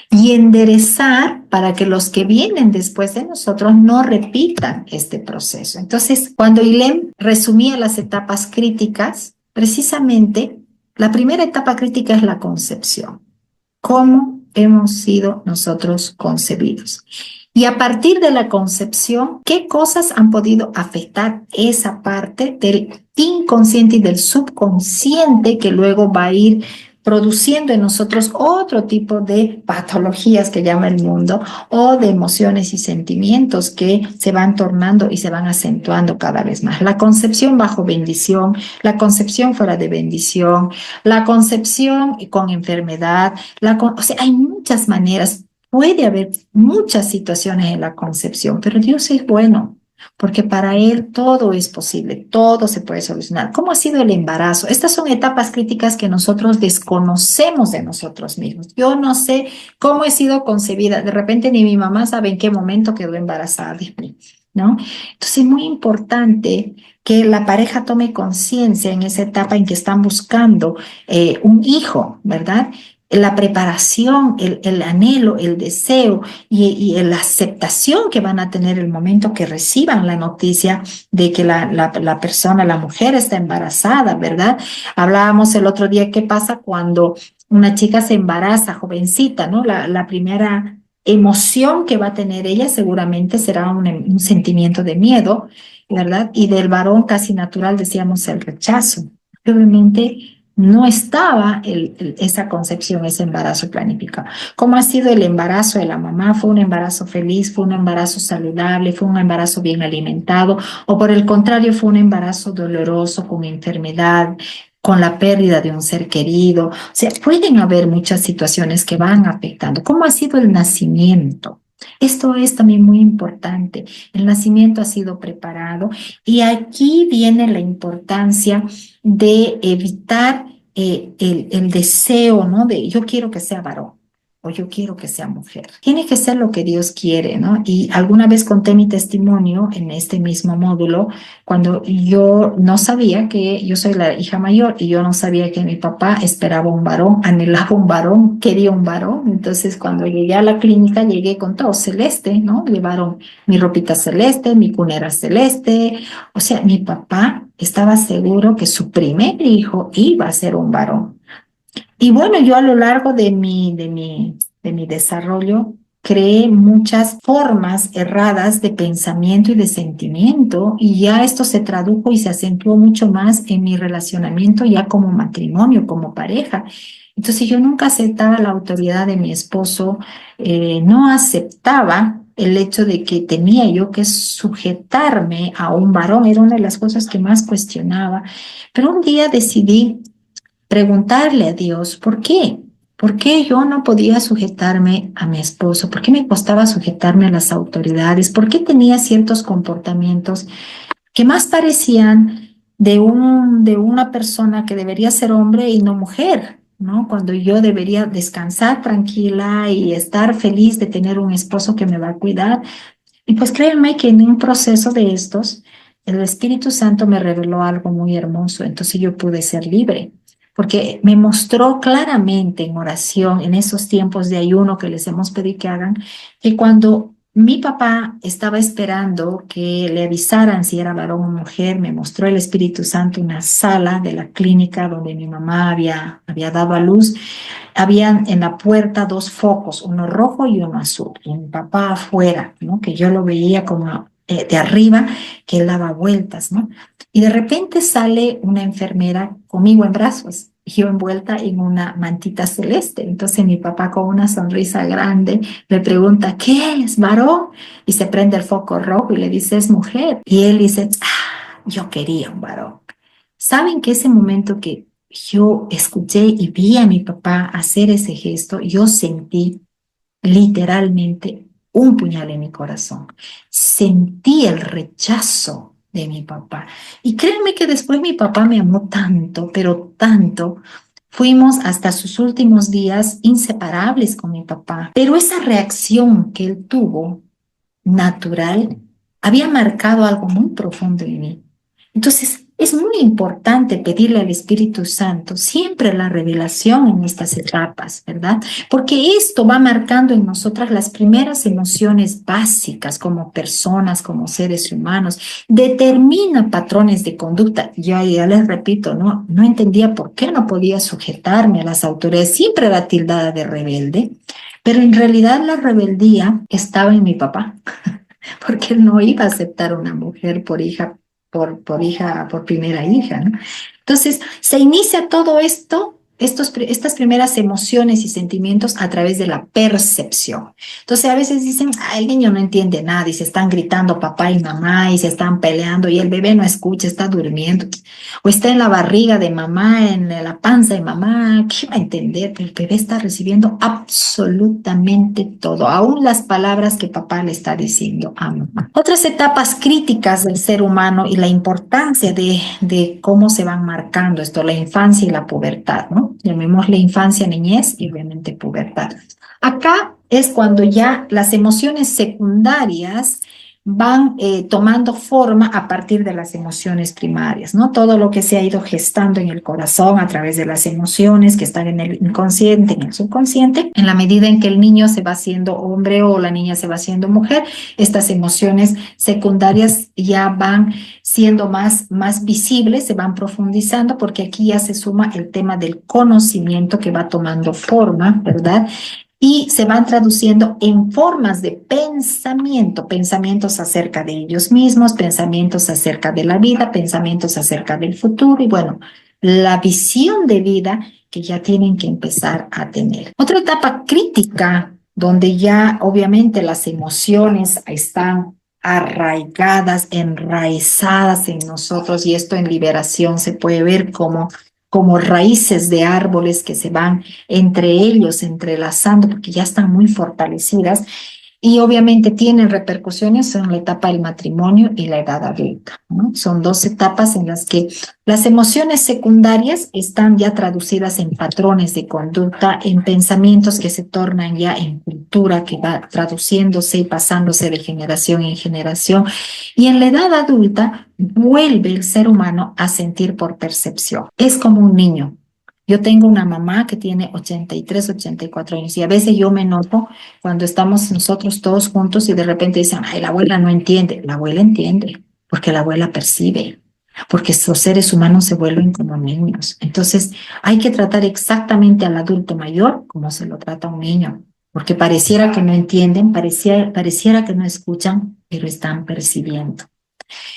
y enderezar para que los que vienen después de nosotros no repitan este proceso. Entonces, cuando Ilem resumía las etapas críticas, precisamente la primera etapa crítica es la concepción. ¿Cómo hemos sido nosotros concebidos? Y a partir de la concepción, ¿qué cosas han podido afectar esa parte del inconsciente y del subconsciente que luego va a ir produciendo en nosotros otro tipo de patologías que llama el mundo o de emociones y sentimientos que se van tornando y se van acentuando cada vez más. La concepción bajo bendición, la concepción fuera de bendición, la concepción con enfermedad, o sea, hay muchas maneras. Puede haber muchas situaciones en la concepción, pero Dios es bueno. Porque para Él todo es posible, todo se puede solucionar. ¿Cómo ha sido el embarazo? Estas son etapas críticas que nosotros desconocemos de nosotros mismos. Yo no sé cómo he sido concebida. De repente ni mi mamá sabe en qué momento quedó embarazada de mí, ¿no? Entonces es muy importante que la pareja tome conciencia en esa etapa en que están buscando un hijo, ¿verdad? La preparación, el anhelo, el deseo y la aceptación que van a tener el momento que reciban la noticia de que la persona, la mujer está embarazada, ¿verdad? Hablábamos el otro día qué pasa cuando una chica se embaraza, jovencita, ¿no? La primera emoción que va a tener ella seguramente será un sentimiento de miedo, ¿verdad? Y del varón casi natural decíamos el rechazo. Obviamente no estaba esa concepción, ese embarazo planificado. ¿Cómo ha sido el embarazo de la mamá? ¿Fue un embarazo feliz? ¿Fue un embarazo saludable? ¿Fue un embarazo bien alimentado? ¿O por el contrario, fue un embarazo doloroso, con enfermedad, con la pérdida de un ser querido? O sea, pueden haber muchas situaciones que van afectando. ¿Cómo ha sido el nacimiento? Esto es también muy importante. El nacimiento ha sido preparado y aquí viene la importancia de evitar el deseo, ¿no? De yo quiero que sea varón o yo quiero que sea mujer. Tiene que ser lo que Dios quiere, ¿no? Y alguna vez conté mi testimonio en este mismo módulo cuando yo no sabía que yo soy la hija mayor y yo no sabía que mi papá esperaba un varón, anhelaba un varón, quería un varón. Entonces cuando llegué a la clínica llegué con todo celeste, ¿no? Llevaron mi ropita celeste, mi cunera celeste. O sea, mi papá estaba seguro que su primer hijo iba a ser un varón. Y bueno, yo a lo largo de mi desarrollo creé muchas formas erradas de pensamiento y de sentimiento y ya esto se tradujo y se acentuó mucho más en mi relacionamiento ya como matrimonio, como pareja. Entonces yo nunca aceptaba la autoridad de mi esposo, no aceptaba el hecho de que tenía yo que sujetarme a un varón, era una de las cosas que más cuestionaba. Pero un día decidí preguntarle a Dios, ¿por qué? ¿Por qué yo no podía sujetarme a mi esposo? ¿Por qué me costaba sujetarme a las autoridades? ¿Por qué tenía ciertos comportamientos que más parecían de una persona que debería ser hombre y no mujer, ¿no? Cuando yo debería descansar tranquila y estar feliz de tener un esposo que me va a cuidar. Y pues créanme que en un proceso de estos, el Espíritu Santo me reveló algo muy hermoso, entonces yo pude ser libre porque me mostró claramente en oración, en esos tiempos de ayuno que les hemos pedido que hagan, que cuando mi papá estaba esperando que le avisaran si era varón o mujer, me mostró el Espíritu Santo una sala de la clínica donde mi mamá había dado a luz. Habían en la puerta dos focos, uno rojo y uno azul, y mi papá afuera, ¿no? Que yo lo veía como de arriba, que él daba vueltas, ¿no? Y de repente sale una enfermera conmigo en brazos, yo envuelta en una mantita celeste. Entonces mi papá con una sonrisa grande le pregunta, ¿qué es, varón? Y se prende el foco rojo y le dice, es mujer. Y él dice, yo quería un varón. ¿Saben que ese momento que yo escuché y vi a mi papá hacer ese gesto, yo sentí literalmente un puñal en mi corazón? Sentí el rechazo de mi papá. Y créanme que después mi papá me amó tanto, pero tanto. Fuimos hasta sus últimos días inseparables con mi papá. Pero esa reacción que él tuvo, natural, había marcado algo muy profundo en mí. Entonces, es muy importante pedirle al Espíritu Santo siempre la revelación en estas etapas, ¿verdad? Porque esto va marcando en nosotras las primeras emociones básicas como personas, como seres humanos, determina patrones de conducta. Ya les repito, no entendía por qué no podía sujetarme a las autoridades, siempre era tildada de rebelde, pero en realidad la rebeldía estaba en mi papá, porque él no iba a aceptar una mujer por hija, por primera hija, ¿no? Entonces, se inicia todo esto estas primeras emociones y sentimientos a través de la percepción. Entonces a veces dicen, el niño no entiende nada y se están gritando papá y mamá y se están peleando y el bebé no escucha, está durmiendo o está en la barriga de mamá, en la panza de mamá. ¿Qué va a entender? El bebé está recibiendo absolutamente todo, aún las palabras que papá le está diciendo a mamá. Otras etapas críticas del ser humano y la importancia de cómo se van marcando esto, la infancia y la pubertad, ¿no? Llamémosle infancia, niñez y obviamente pubertad. Acá es cuando ya las emociones secundarias van tomando forma a partir de las emociones primarias, ¿no? Todo lo que se ha ido gestando en el corazón a través de las emociones que están en el inconsciente, en el subconsciente, en la medida en que el niño se va haciendo hombre o la niña se va haciendo mujer, estas emociones secundarias ya van siendo más visibles, se van profundizando, porque aquí ya se suma el tema del conocimiento que va tomando forma, ¿verdad? Y se van traduciendo en formas de pensamiento, pensamientos acerca de ellos mismos, pensamientos acerca de la vida, pensamientos acerca del futuro y bueno, la visión de vida que ya tienen que empezar a tener. Otra etapa crítica donde ya obviamente las emociones están arraigadas, enraizadas en nosotros y esto en liberación se puede ver como raíces de árboles que se van entre ellos entrelazando porque ya están muy fortalecidas y obviamente tienen repercusiones en la etapa del matrimonio y la edad adulta, ¿no? Son dos etapas en las que las emociones secundarias están ya traducidas en patrones de conducta, en pensamientos que se tornan ya en cultura, que va traduciéndose y pasándose de generación en generación. Y en la edad adulta vuelve el ser humano a sentir por percepción. Es como un niño. Yo tengo una mamá que tiene 83, 84 años y a veces yo me noto cuando estamos nosotros todos juntos y de repente dicen, ay, la abuela no entiende. La abuela entiende porque la abuela percibe, porque los seres humanos se vuelven como niños. Entonces hay que tratar exactamente al adulto mayor como se lo trata a un niño, porque pareciera que no entienden, pareciera que no escuchan, pero están percibiendo.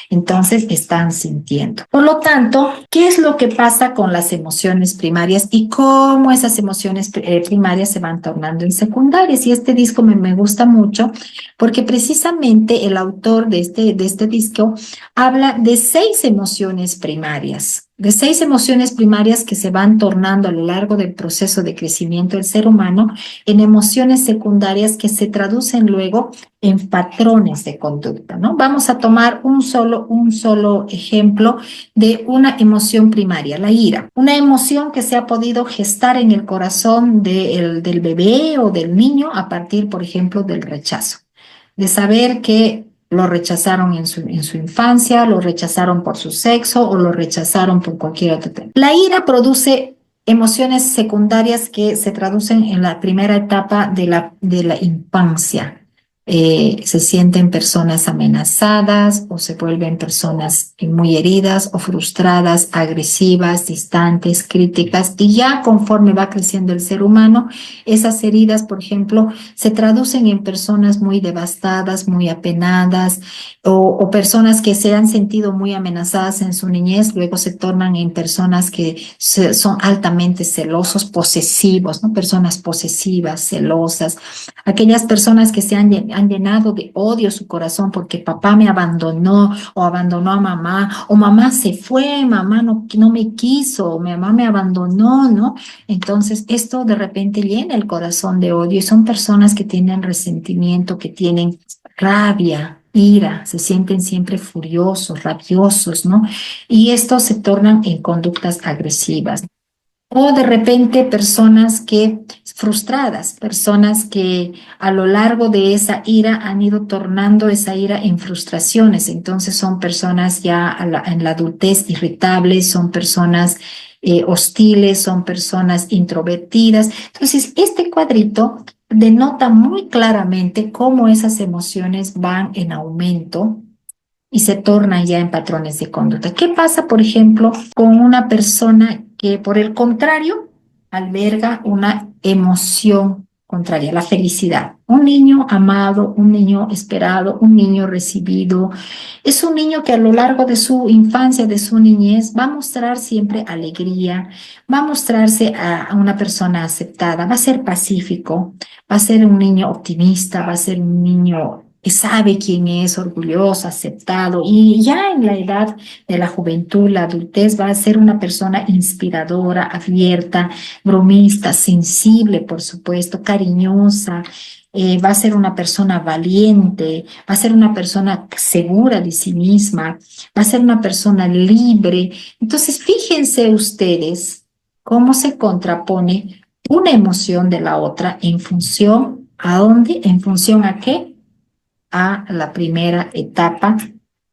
Entonces están sintiendo. Por lo tanto, ¿qué es lo que pasa con las emociones primarias y cómo esas emociones primarias se van tornando en secundarias? Y este disco me gusta mucho porque precisamente el autor de este disco habla de 6 emociones primarias. De 6 emociones primarias que se van tornando a lo largo del proceso de crecimiento del ser humano en emociones secundarias que se traducen luego en patrones de conducta, ¿no? Vamos a tomar un solo ejemplo de una emoción primaria, la ira. Una emoción que se ha podido gestar en el corazón del bebé o del niño a partir, por ejemplo, del rechazo. De saber que lo rechazaron en su infancia, lo rechazaron por su sexo o lo rechazaron por cualquier otro tema. La ira produce emociones secundarias que se traducen en la primera etapa de la infancia. Se sienten personas amenazadas o se vuelven personas muy heridas o frustradas, agresivas, distantes, críticas y ya conforme va creciendo el ser humano, esas heridas, por ejemplo, se traducen en personas muy devastadas, muy apenadas o personas que se han sentido muy amenazadas en su niñez, luego se tornan en personas que son altamente celosos, posesivos, ¿no? Personas posesivas, celosas, aquellas personas que se han llenado de odio su corazón porque papá me abandonó o abandonó a mamá o mamá se fue, mamá no me quiso, mi mamá me abandonó, ¿no? Entonces esto de repente llena el corazón de odio y son personas que tienen resentimiento, que tienen rabia, ira, se sienten siempre furiosos, rabiosos, ¿no? Y estos se tornan en conductas agresivas. O de repente personas que frustradas, personas que a lo largo de esa ira han ido tornando esa ira en frustraciones. Entonces son personas ya en la adultez irritables, son personas hostiles, son personas introvertidas. Entonces este cuadrito denota muy claramente cómo esas emociones van en aumento y se tornan ya en patrones de conducta. ¿Qué pasa, por ejemplo, con una persona que, por el contrario, alberga una emoción contraria, la felicidad. Un niño amado, un niño esperado, un niño recibido. Es un niño que a lo largo de su infancia, de su niñez, va a mostrar siempre alegría, va a mostrarse a una persona aceptada, va a ser pacífico, va a ser un niño optimista, va a ser un niño que sabe quién es, orgulloso, aceptado, y ya en la edad de la juventud, la adultez, va a ser una persona inspiradora, abierta, bromista, sensible, por supuesto, cariñosa, va a ser una persona valiente, va a ser una persona segura de sí misma, va a ser una persona libre. Entonces, fíjense ustedes cómo se contrapone una emoción de la otra en función a dónde, en función a qué, a la primera etapa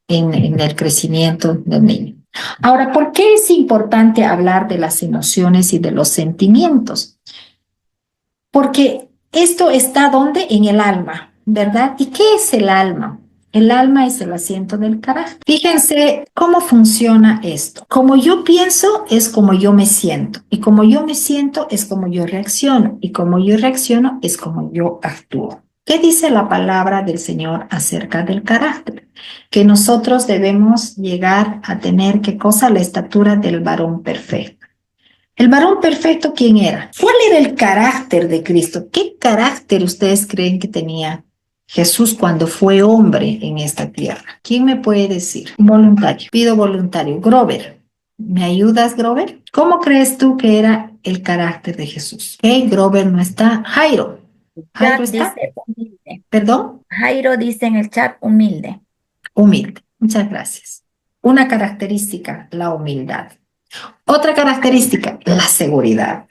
en el crecimiento del niño. Ahora, ¿por qué es importante hablar de las emociones y de los sentimientos? Porque esto está ¿dónde? En el alma, ¿verdad? ¿Y qué es el alma? El alma es el asiento del carácter. Fíjense cómo funciona esto. Como yo pienso es como yo me siento. Y como yo me siento es como yo reacciono. Y como yo reacciono es como yo actúo. ¿Qué dice la palabra del Señor acerca del carácter? Que nosotros debemos llegar a tener, ¿qué cosa? La estatura del varón perfecto. ¿El varón perfecto quién era? ¿Cuál era el carácter de Cristo? ¿Qué carácter ustedes creen que tenía Jesús cuando fue hombre en esta tierra? ¿Quién me puede decir? Voluntario. Pido voluntario. Grover. ¿Me ayudas, Grover? ¿Cómo crees tú que era el carácter de Jesús? Ok, Grover no está. Jairo. ¿Jairo Chat está? dice humilde. ¿Perdón? Jairo dice en el chat humilde. Humilde. Muchas gracias. Una característica, la humildad. Otra característica, la seguridad.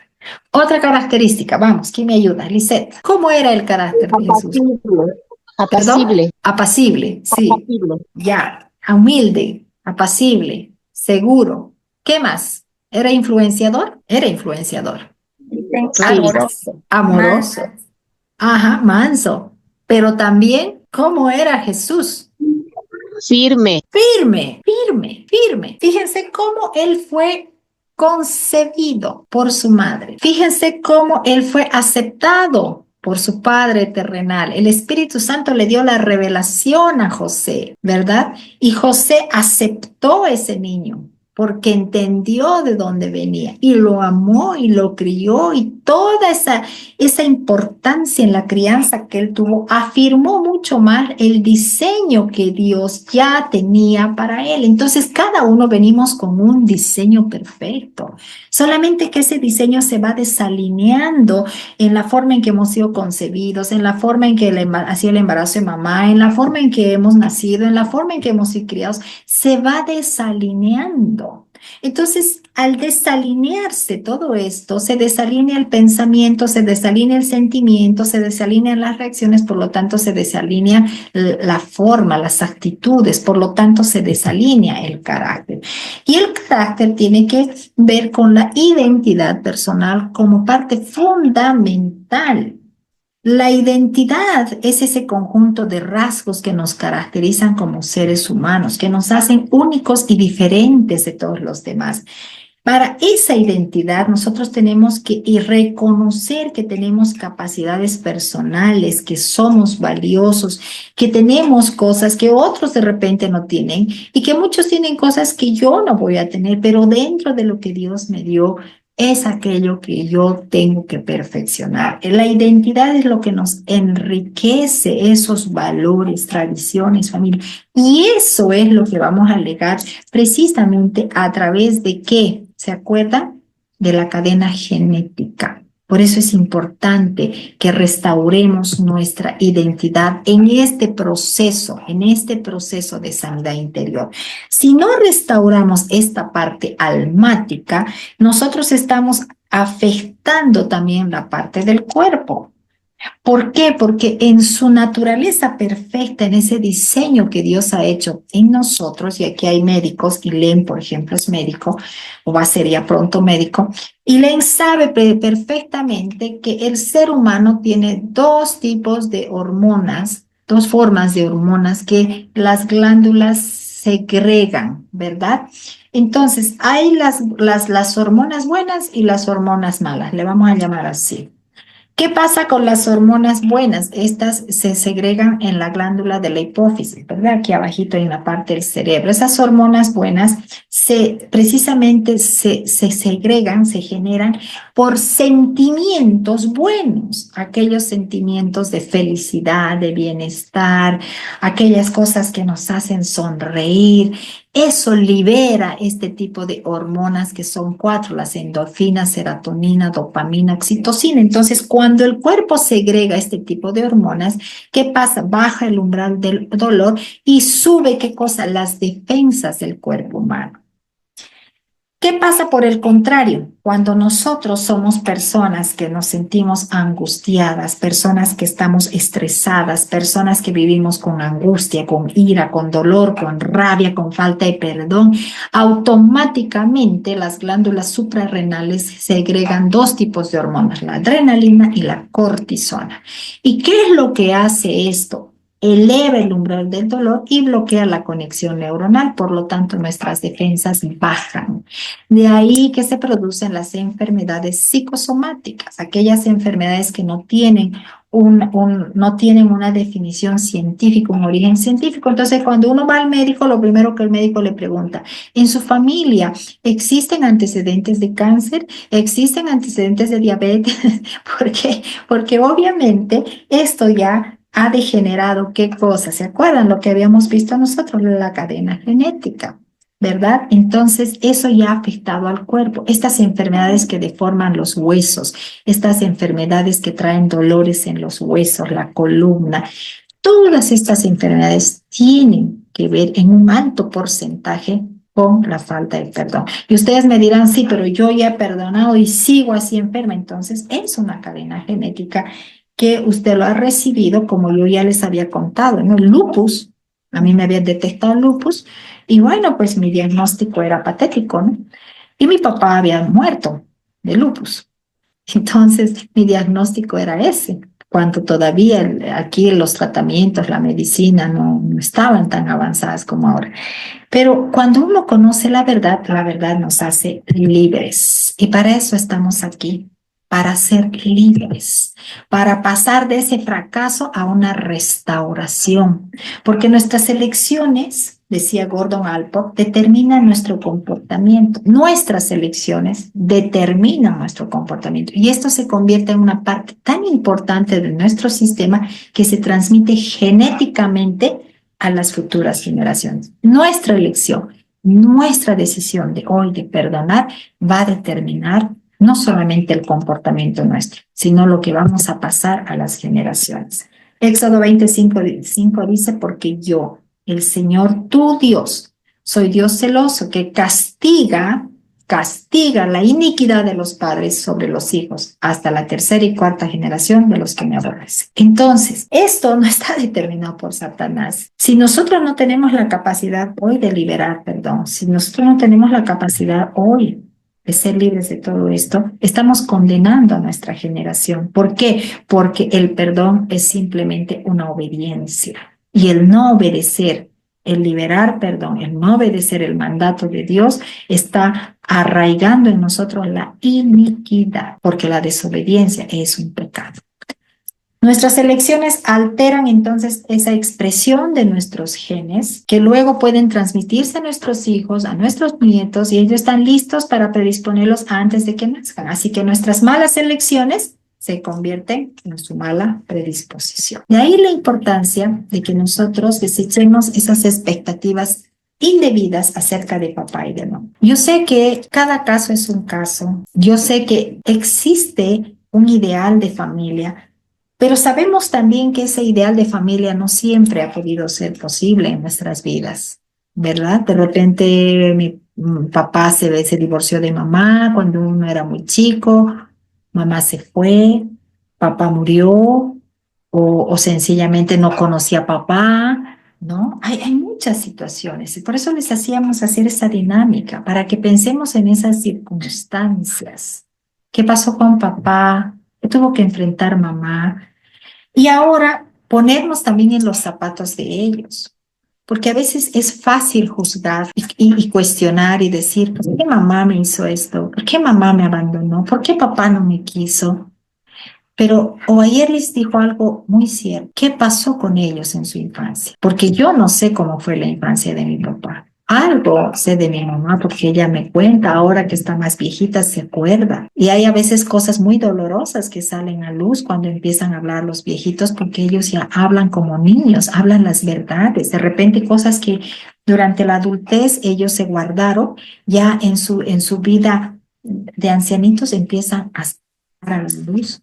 Otra característica, vamos, ¿quién me ayuda? Lisette. ¿Cómo era el carácter de Jesús? ¿Perdón? Apacible, Apacible, sí. apacible, Ya. Humilde, apacible, seguro. ¿Qué más? ¿Era influenciador? Era influenciador. Dicen sí, amoroso. Amoroso. Manso. Ajá, manso. Pero también, ¿cómo era Jesús? firme, Firme, firme, firme. Fíjense cómo él fue concebido por su madre. Fíjense cómo él fue aceptado por su padre terrenal. El Espíritu Santo le dio la revelación a José, ¿verdad? Y José aceptó ese niño porque entendió de dónde venía y lo amó y lo crió, y toda esa importancia en la crianza que él tuvo afirmó mucho más el diseño que Dios ya tenía para él. Entonces cada uno venimos con un diseño perfecto, solamente que ese diseño se va desalineando en la forma en que hemos sido concebidos, en la forma en que ha sido el embarazo de mamá, en la forma en que hemos nacido, en la forma en que hemos sido criados, se va desalineando. Entonces, al desalinearse todo esto, se desalinea el pensamiento, se desalinea el sentimiento, se desalinean las reacciones, por lo tanto se desalinea la forma, las actitudes, por lo tanto se desalinea el carácter. Y el carácter tiene que ver con la identidad personal como parte fundamental. La identidad es ese conjunto de rasgos que nos caracterizan como seres humanos, que nos hacen únicos y diferentes de todos los demás. Para esa identidad nosotros tenemos que reconocer que tenemos capacidades personales, que somos valiosos, que tenemos cosas que otros de repente no tienen y que muchos tienen cosas que yo no voy a tener, pero dentro de lo que Dios me dio, es aquello que yo tengo que perfeccionar. La identidad es lo que nos enriquece, esos valores, tradiciones, familia. Y eso es lo que vamos a legar precisamente a través de ¿qué? ¿Se acuerdan? De la cadena genética. Por eso es importante que restauremos nuestra identidad en este proceso de sanidad interior. Si no restauramos esta parte almática, nosotros estamos afectando también la parte del cuerpo. ¿Por qué? Porque en su naturaleza perfecta, en ese diseño que Dios ha hecho en nosotros, y aquí hay médicos, Len, por ejemplo, es médico, o va a ser ya pronto médico, y Len sabe perfectamente que el ser humano tiene dos tipos de hormonas, dos formas de hormonas que las glándulas segregan, ¿verdad? Entonces, hay las hormonas buenas y las hormonas malas, le vamos a llamar así. ¿Qué pasa con las hormonas buenas? Estas se segregan en la glándula de la hipófisis, ¿verdad? Aquí abajito en la parte del cerebro. Esas hormonas buenas precisamente se segregan, se generan por sentimientos buenos, aquellos sentimientos de felicidad, de bienestar, aquellas cosas que nos hacen sonreír. Eso libera este tipo de hormonas que son 4, las endorfinas, serotonina, dopamina, oxitocina. Entonces, cuando el cuerpo segrega este tipo de hormonas, ¿qué pasa? Baja el umbral del dolor y sube, ¿qué cosa? Las defensas del cuerpo humano. ¿Qué pasa por el contrario? Cuando nosotros somos personas que nos sentimos angustiadas, personas que estamos estresadas, personas que vivimos con angustia, con ira, con dolor, con rabia, con falta de perdón, automáticamente las glándulas suprarrenales segregan 2 tipos de hormonas, la adrenalina y la cortisona. ¿Y qué es lo que hace esto? Eleva el umbral del dolor y bloquea la conexión neuronal, por lo tanto nuestras defensas bajan. De ahí que se producen las enfermedades psicosomáticas, aquellas enfermedades que no tienen no tienen una definición científica, un origen científico. Entonces, cuando uno va al médico, lo primero que el médico le pregunta, ¿en su familia existen antecedentes de cáncer? ¿Existen antecedentes de diabetes? ¿Por qué? Porque obviamente esto ya ha degenerado. ¿Qué cosa? ¿Se acuerdan lo que habíamos visto nosotros? La cadena genética, ¿verdad? Entonces, eso ya ha afectado al cuerpo. Estas enfermedades que deforman los huesos, estas enfermedades que traen dolores en los huesos, la columna, todas estas enfermedades tienen que ver en un alto porcentaje con la falta de perdón. Y ustedes me dirán, sí, pero yo ya he perdonado y sigo así enferma. Entonces, es una cadena genética que usted lo ha recibido, como yo ya les había contado, ¿no? El lupus, a mí me habían detectado lupus, y bueno, pues mi diagnóstico era patético, ¿no? Y mi papá había muerto de lupus. Entonces, mi diagnóstico era ese, cuando todavía aquí los tratamientos, la medicina no estaban tan avanzadas como ahora. Pero cuando uno conoce la verdad nos hace libres. Y para eso estamos aquí, para ser libres, para pasar de ese fracaso a una restauración. Porque nuestras elecciones, decía Gordon Allport, determinan nuestro comportamiento. Nuestras elecciones determinan nuestro comportamiento. Y esto se convierte en una parte tan importante de nuestro sistema que se transmite genéticamente a las futuras generaciones. Nuestra elección, nuestra decisión de hoy de perdonar va a determinar no solamente el comportamiento nuestro, sino lo que vamos a pasar a las generaciones. Éxodo 25:5 dice, porque yo, el Señor tu Dios, soy Dios celoso que castiga la iniquidad de los padres sobre los hijos hasta la 3ª y 4ª generación de los que me aborrecen. Entonces, esto no está determinado por Satanás. Si nosotros no tenemos la capacidad hoy de liberar perdón, si nosotros no tenemos la capacidad hoy de ser libres de todo esto, estamos condenando a nuestra generación. ¿Por qué? Porque el perdón es simplemente una obediencia. Y el no obedecer, el liberar perdón, el no obedecer el mandato de Dios está arraigando en nosotros la iniquidad, porque la desobediencia es un pecado. Nuestras elecciones alteran entonces esa expresión de nuestros genes que luego pueden transmitirse a nuestros hijos, a nuestros nietos, y ellos están listos para predisponerlos antes de que nazcan. Así que nuestras malas elecciones se convierten en su mala predisposición. De ahí la importancia de que nosotros desechemos esas expectativas indebidas acerca de papá y de mamá. Yo sé que cada caso es un caso. Yo sé que existe un ideal de familia, pero sabemos también que ese ideal de familia no siempre ha podido ser posible en nuestras vidas, ¿verdad? De repente mi papá se divorció de mamá cuando uno era muy chico, mamá se fue, papá murió, o sencillamente no conocía a papá, ¿no? Hay muchas situaciones y por eso les hacíamos hacer esa dinámica, para que pensemos en esas circunstancias. ¿Qué pasó con papá? ¿Qué tuvo que enfrentar mamá? Y ahora ponernos también en los zapatos de ellos, porque a veces es fácil juzgar y cuestionar y decir, ¿por qué mamá me hizo esto? ¿Por qué mamá me abandonó? ¿Por qué papá no me quiso? Pero o ayer les dijo algo muy cierto. ¿Qué pasó con ellos en su infancia? Porque yo no sé cómo fue la infancia de mi papá. Algo sé de mi mamá porque ella me cuenta, ahora que está más viejita, se acuerda. Y hay a veces cosas muy dolorosas que salen a luz cuando empiezan a hablar los viejitos porque ellos ya hablan como niños, hablan las verdades. De repente cosas que durante la adultez ellos se guardaron, ya en su vida de ancianitos empiezan a salir a la luz.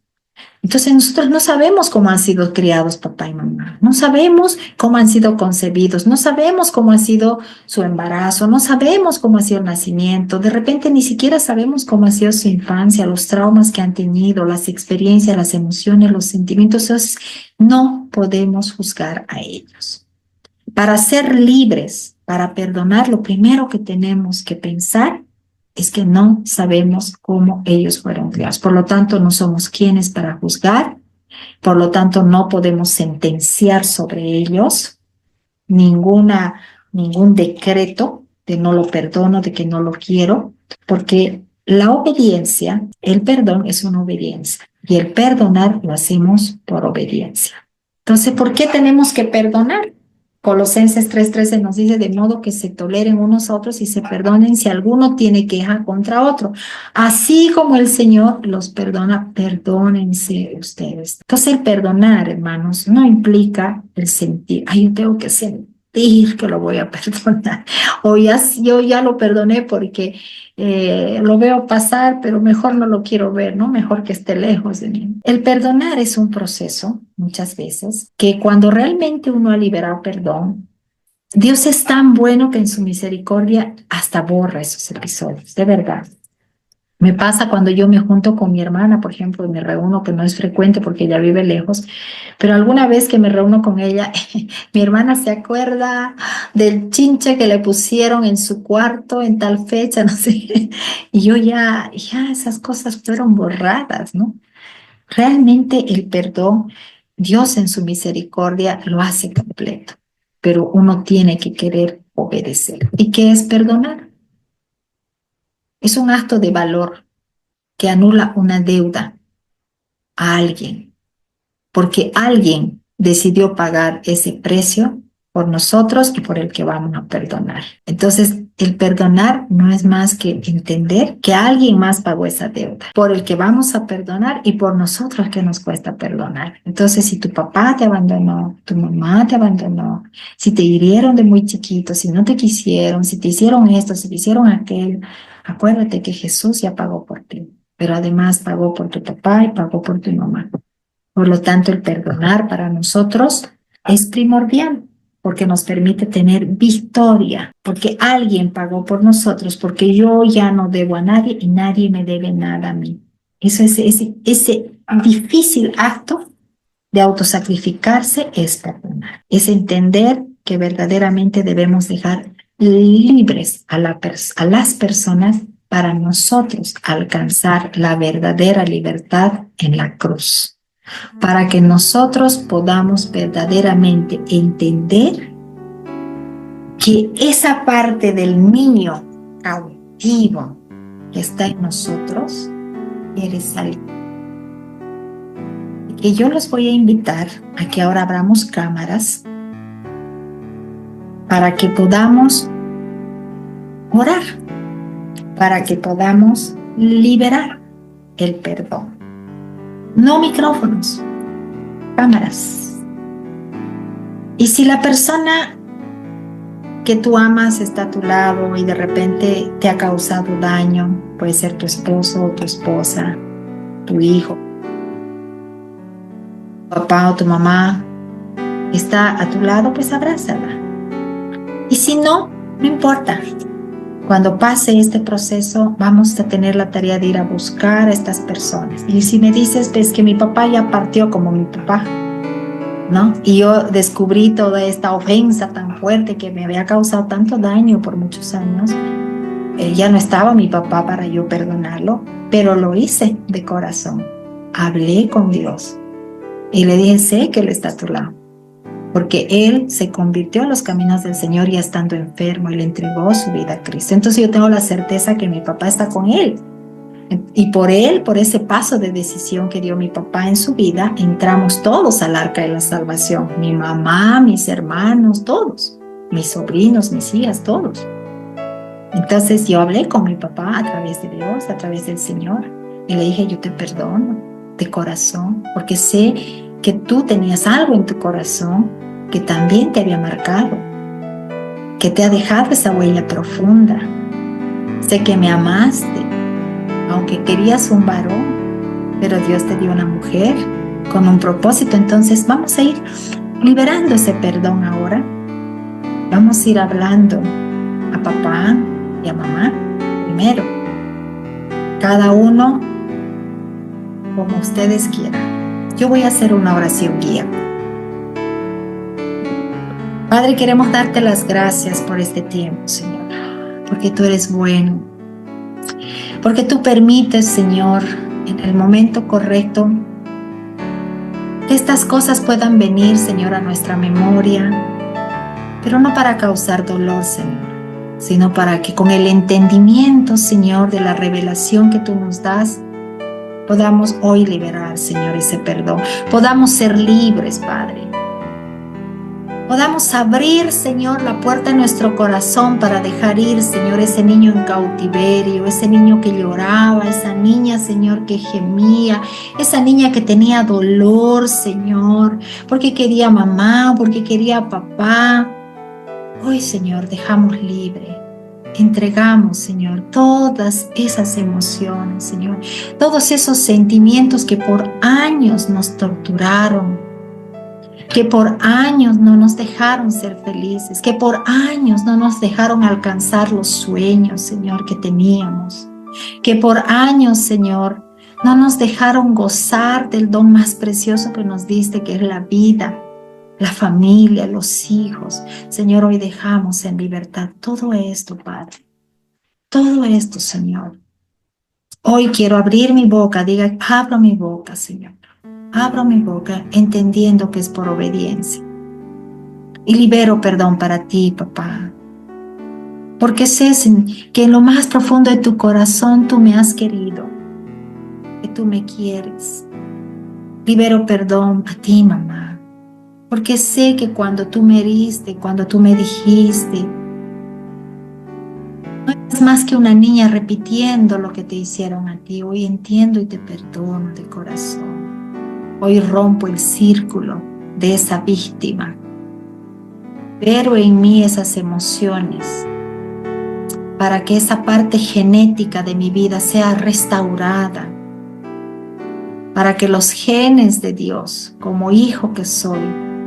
Entonces nosotros no sabemos cómo han sido criados papá y mamá, no sabemos cómo han sido concebidos, no sabemos cómo ha sido su embarazo, no sabemos cómo ha sido el nacimiento, de repente ni siquiera sabemos cómo ha sido su infancia, los traumas que han tenido, las experiencias, las emociones, los sentimientos. Entonces no podemos juzgar a ellos. Para ser libres, para perdonar, lo primero que tenemos que pensar es que no sabemos cómo ellos fueron criados. Por lo tanto, no somos quienes para juzgar, por lo tanto, no podemos sentenciar sobre ellos ningún decreto de no lo perdono, de que no lo quiero, porque la obediencia, el perdón es una obediencia y el perdonar lo hacemos por obediencia. Entonces, ¿por qué tenemos que perdonar? Colosenses 3:13 nos dice, de modo que se toleren unos a otros y se perdonen si alguno tiene queja contra otro. Así como el Señor los perdona, perdónense ustedes. Entonces el perdonar, hermanos, no implica el sentir, ay, yo tengo que sentir que lo voy a perdonar. O yo ya lo perdoné porque lo veo pasar, pero mejor no lo quiero ver, ¿no? Mejor que esté lejos de mí. El perdonar es un proceso, muchas veces, que cuando realmente uno ha liberado perdón, Dios es tan bueno que en su misericordia hasta borra esos episodios, de verdad. Me pasa cuando yo me junto con mi hermana, por ejemplo, y me reúno, que no es frecuente porque ella vive lejos, pero alguna vez que me reúno con ella, mi hermana se acuerda del chinche que le pusieron en su cuarto en tal fecha, no sé, y yo ya esas cosas fueron borradas, ¿no? Realmente el perdón, Dios en su misericordia lo hace completo, pero uno tiene que querer obedecer. ¿Y qué es perdonar? Es un acto de valor que anula una deuda a alguien, porque alguien decidió pagar ese precio por nosotros y por el que vamos a perdonar. Entonces, el perdonar no es más que entender que alguien más pagó esa deuda, por el que vamos a perdonar y por nosotros que nos cuesta perdonar. Entonces, si tu papá te abandonó, tu mamá te abandonó, si te hirieron de muy chiquito, si no te quisieron, si te hicieron esto, si te hicieron aquello, acuérdate que Jesús ya pagó por ti, pero además pagó por tu papá y pagó por tu mamá. Por lo tanto, el perdonar para nosotros es primordial porque nos permite tener victoria, porque alguien pagó por nosotros, porque yo ya no debo a nadie y nadie me debe nada a mí. Eso es ese difícil acto de autosacrificarse es perdonar, es entender que verdaderamente debemos dejar libres a las personas para nosotros alcanzar la verdadera libertad en la cruz, para que nosotros podamos verdaderamente entender que esa parte del niño cautivo que está en nosotros quiere salir. Y que yo los voy a invitar a que ahora abramos cámaras para que podamos orar, para que podamos liberar el perdón. No micrófonos, cámaras. Y si la persona que tú amas está a tu lado y de repente te ha causado daño, puede ser tu esposo o tu esposa, tu hijo, tu papá o tu mamá, está a tu lado, pues abrázala. Y si no, no importa. Cuando pase este proceso, vamos a tener la tarea de ir a buscar a estas personas. Y si me dices, ves que mi papá ya partió como mi papá, ¿no? Y yo descubrí toda esta ofensa tan fuerte que me había causado tanto daño por muchos años. Ya no estaba mi papá para yo perdonarlo, pero lo hice de corazón. Hablé con Dios y le dije, sé que Él está a tu lado. Porque él se convirtió a los caminos del Señor ya estando enfermo y le entregó su vida a Cristo. Entonces yo tengo la certeza que mi papá está con él. Y por él, por ese paso de decisión que dio mi papá en su vida, entramos todos al arca de la salvación. Mi mamá, mis hermanos, todos. Mis sobrinos, mis hijas, todos. Entonces yo hablé con mi papá a través de Dios, a través del Señor. Y le dije, yo te perdono de corazón, porque sé que tú tenías algo en tu corazón que también te había marcado, que te ha dejado esa huella profunda. Sé que me amaste, aunque querías un varón, pero Dios te dio una mujer con un propósito. Entonces vamos a ir liberando ese perdón ahora. Vamos a ir hablando a papá y a mamá primero. Cada uno como ustedes quieran. Yo voy a hacer una oración guía. Padre, queremos darte las gracias por este tiempo, Señor, porque tú eres bueno, porque tú permites, Señor, en el momento correcto, que estas cosas puedan venir, Señor, a nuestra memoria, pero no para causar dolor, Señor, sino para que con el entendimiento, Señor, de la revelación que tú nos das, podamos hoy liberar, Señor, ese perdón. Podamos ser libres, Padre. Podamos abrir, Señor, la puerta de nuestro corazón para dejar ir, Señor, ese niño en cautiverio, ese niño que lloraba, esa niña, Señor, que gemía, esa niña que tenía dolor, Señor, porque quería mamá, porque quería papá. Hoy, Señor, dejamos libre. Entregamos, Señor, todas esas emociones, Señor, todos esos sentimientos que por años nos torturaron, que por años no nos dejaron ser felices, que por años no nos dejaron alcanzar los sueños, Señor, que teníamos, que por años, Señor, no nos dejaron gozar del don más precioso que nos diste, que es la vida, la familia, los hijos. Señor, hoy dejamos en libertad todo esto, Padre. Todo esto, Señor. Hoy quiero abrir mi boca. Diga, abro mi boca, Señor. Abro mi boca entendiendo que es por obediencia. Y libero perdón para ti, papá. Porque sé que en lo más profundo de tu corazón tú me has querido. Que tú me quieres. Libero perdón a ti, mamá. Porque sé que cuando tú me heriste, cuando tú me dijiste, no eres más que una niña repitiendo lo que te hicieron a ti. Hoy entiendo y te perdono de corazón. Hoy rompo el círculo de esa víctima. Pero en mí esas emociones para que esa parte genética de mi vida sea restaurada. Para que los genes de Dios, como hijo que soy,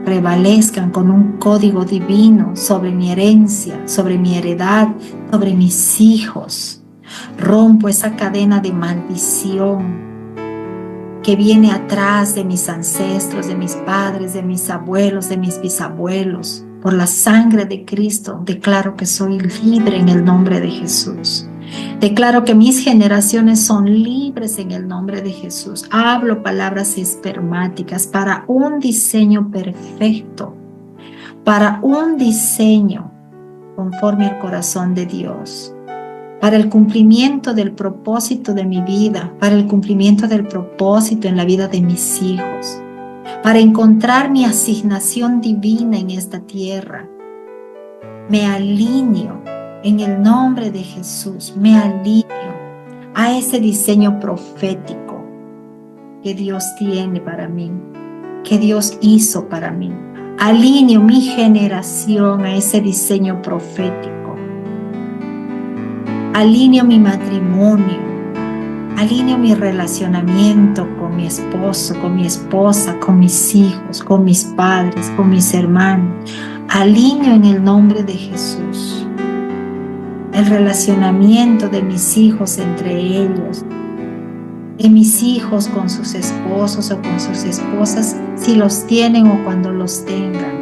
prevalezcan con un código divino sobre mi herencia, sobre mi heredad, sobre mis hijos. Rompo esa cadena de maldición que viene atrás de mis ancestros, de mis padres, de mis abuelos, de mis bisabuelos. Por la sangre de Cristo, declaro que soy libre en el nombre de Jesús. Declaro que mis generaciones son libres en el nombre de Jesús. Hablo palabras espermáticas para un diseño perfecto, para un diseño conforme al corazón de Dios, para el cumplimiento del propósito de mi vida, para el cumplimiento del propósito en la vida de mis hijos, para encontrar mi asignación divina en esta tierra. Me alineo en el nombre de Jesús, me alineo a ese diseño profético que Dios tiene para mí, que Dios hizo para mí. Alineo mi generación a ese diseño profético. Alineo mi matrimonio, alineo mi relacionamiento con mi esposo, con mi esposa, con mis hijos, con mis padres, con mis hermanos. Alineo en el nombre de Jesús el relacionamiento de mis hijos entre ellos, de mis hijos con sus esposos o con sus esposas, si los tienen o cuando los tengan,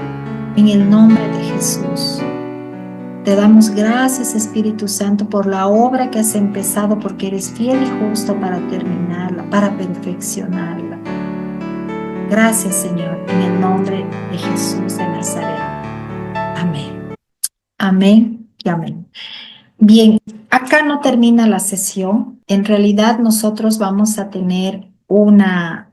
en el nombre de Jesús. Te damos gracias, Espíritu Santo, por la obra que has empezado, porque eres fiel y justo para terminarla, para perfeccionarla. Gracias, Señor, en el nombre de Jesús de Nazaret. Amén. Amén y amén. Bien, acá no termina la sesión. En realidad nosotros vamos a tener una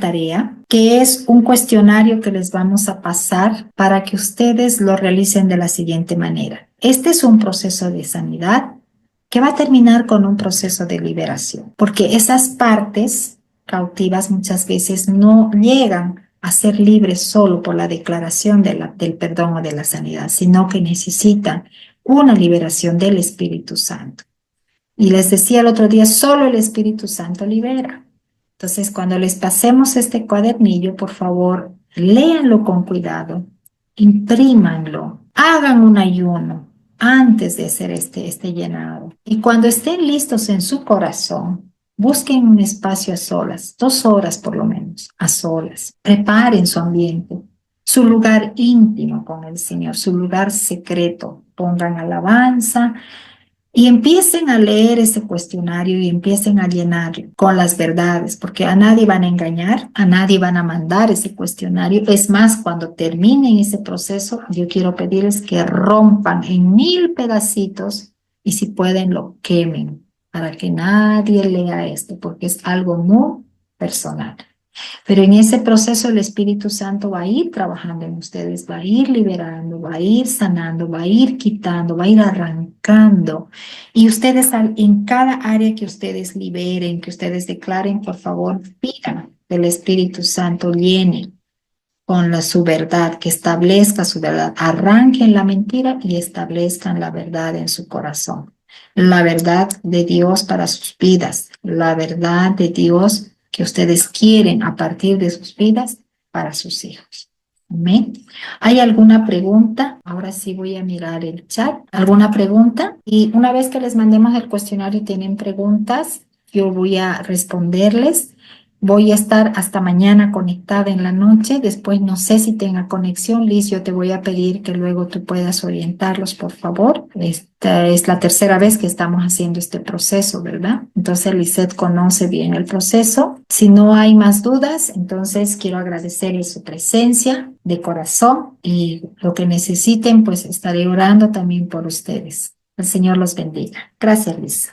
tarea que es un cuestionario que les vamos a pasar para que ustedes lo realicen de la siguiente manera. Este es un proceso de sanidad que va a terminar con un proceso de liberación, porque esas partes cautivas muchas veces no llegan a ser libres solo por la declaración del perdón o de la sanidad, sino que necesitan una liberación del Espíritu Santo. Y les decía el otro día, solo el Espíritu Santo libera. Entonces, cuando les pasemos este cuadernillo, por favor, léanlo con cuidado, imprímanlo, hagan un ayuno antes de hacer este llenado. Y cuando estén listos en su corazón, busquen un espacio a solas, 2 horas por lo menos, a solas. Preparen su ambiente, su lugar íntimo con el Señor, su lugar secreto. Pongan alabanza y empiecen a leer ese cuestionario y empiecen a llenarlo con las verdades, porque a nadie van a engañar, a nadie van a mandar ese cuestionario. Es más, cuando terminen ese proceso, yo quiero pedirles que rompan en 1000 pedacitos y si pueden lo quemen para que nadie lea esto, porque es algo muy personal. Pero en ese proceso el Espíritu Santo va a ir trabajando en ustedes, va a ir liberando, va a ir sanando, va a ir quitando, va a ir arrancando. Y ustedes en cada área que ustedes liberen, que ustedes declaren, por favor, pidan que el Espíritu Santo llene con su verdad, que establezca su verdad. Arranquen la mentira y establezcan la verdad en su corazón. La verdad de Dios para sus vidas, la verdad de Dios que ustedes quieren a partir de sus vidas para sus hijos. Amén. ¿Hay alguna pregunta? Ahora sí voy a mirar el chat. ¿Alguna pregunta? Y una vez que les mandemos el cuestionario y tienen preguntas, yo voy a responderles. Voy a estar hasta mañana conectada en la noche. Después no sé si tenga conexión. Liz, yo te voy a pedir que luego tú puedas orientarlos, por favor. Esta es la 3ª vez que estamos haciendo este proceso, ¿verdad? Entonces, Lisette conoce bien el proceso. Si no hay más dudas, entonces quiero agradecerles su presencia de corazón y lo que necesiten, pues estaré orando también por ustedes. El Señor los bendiga. Gracias, Liz.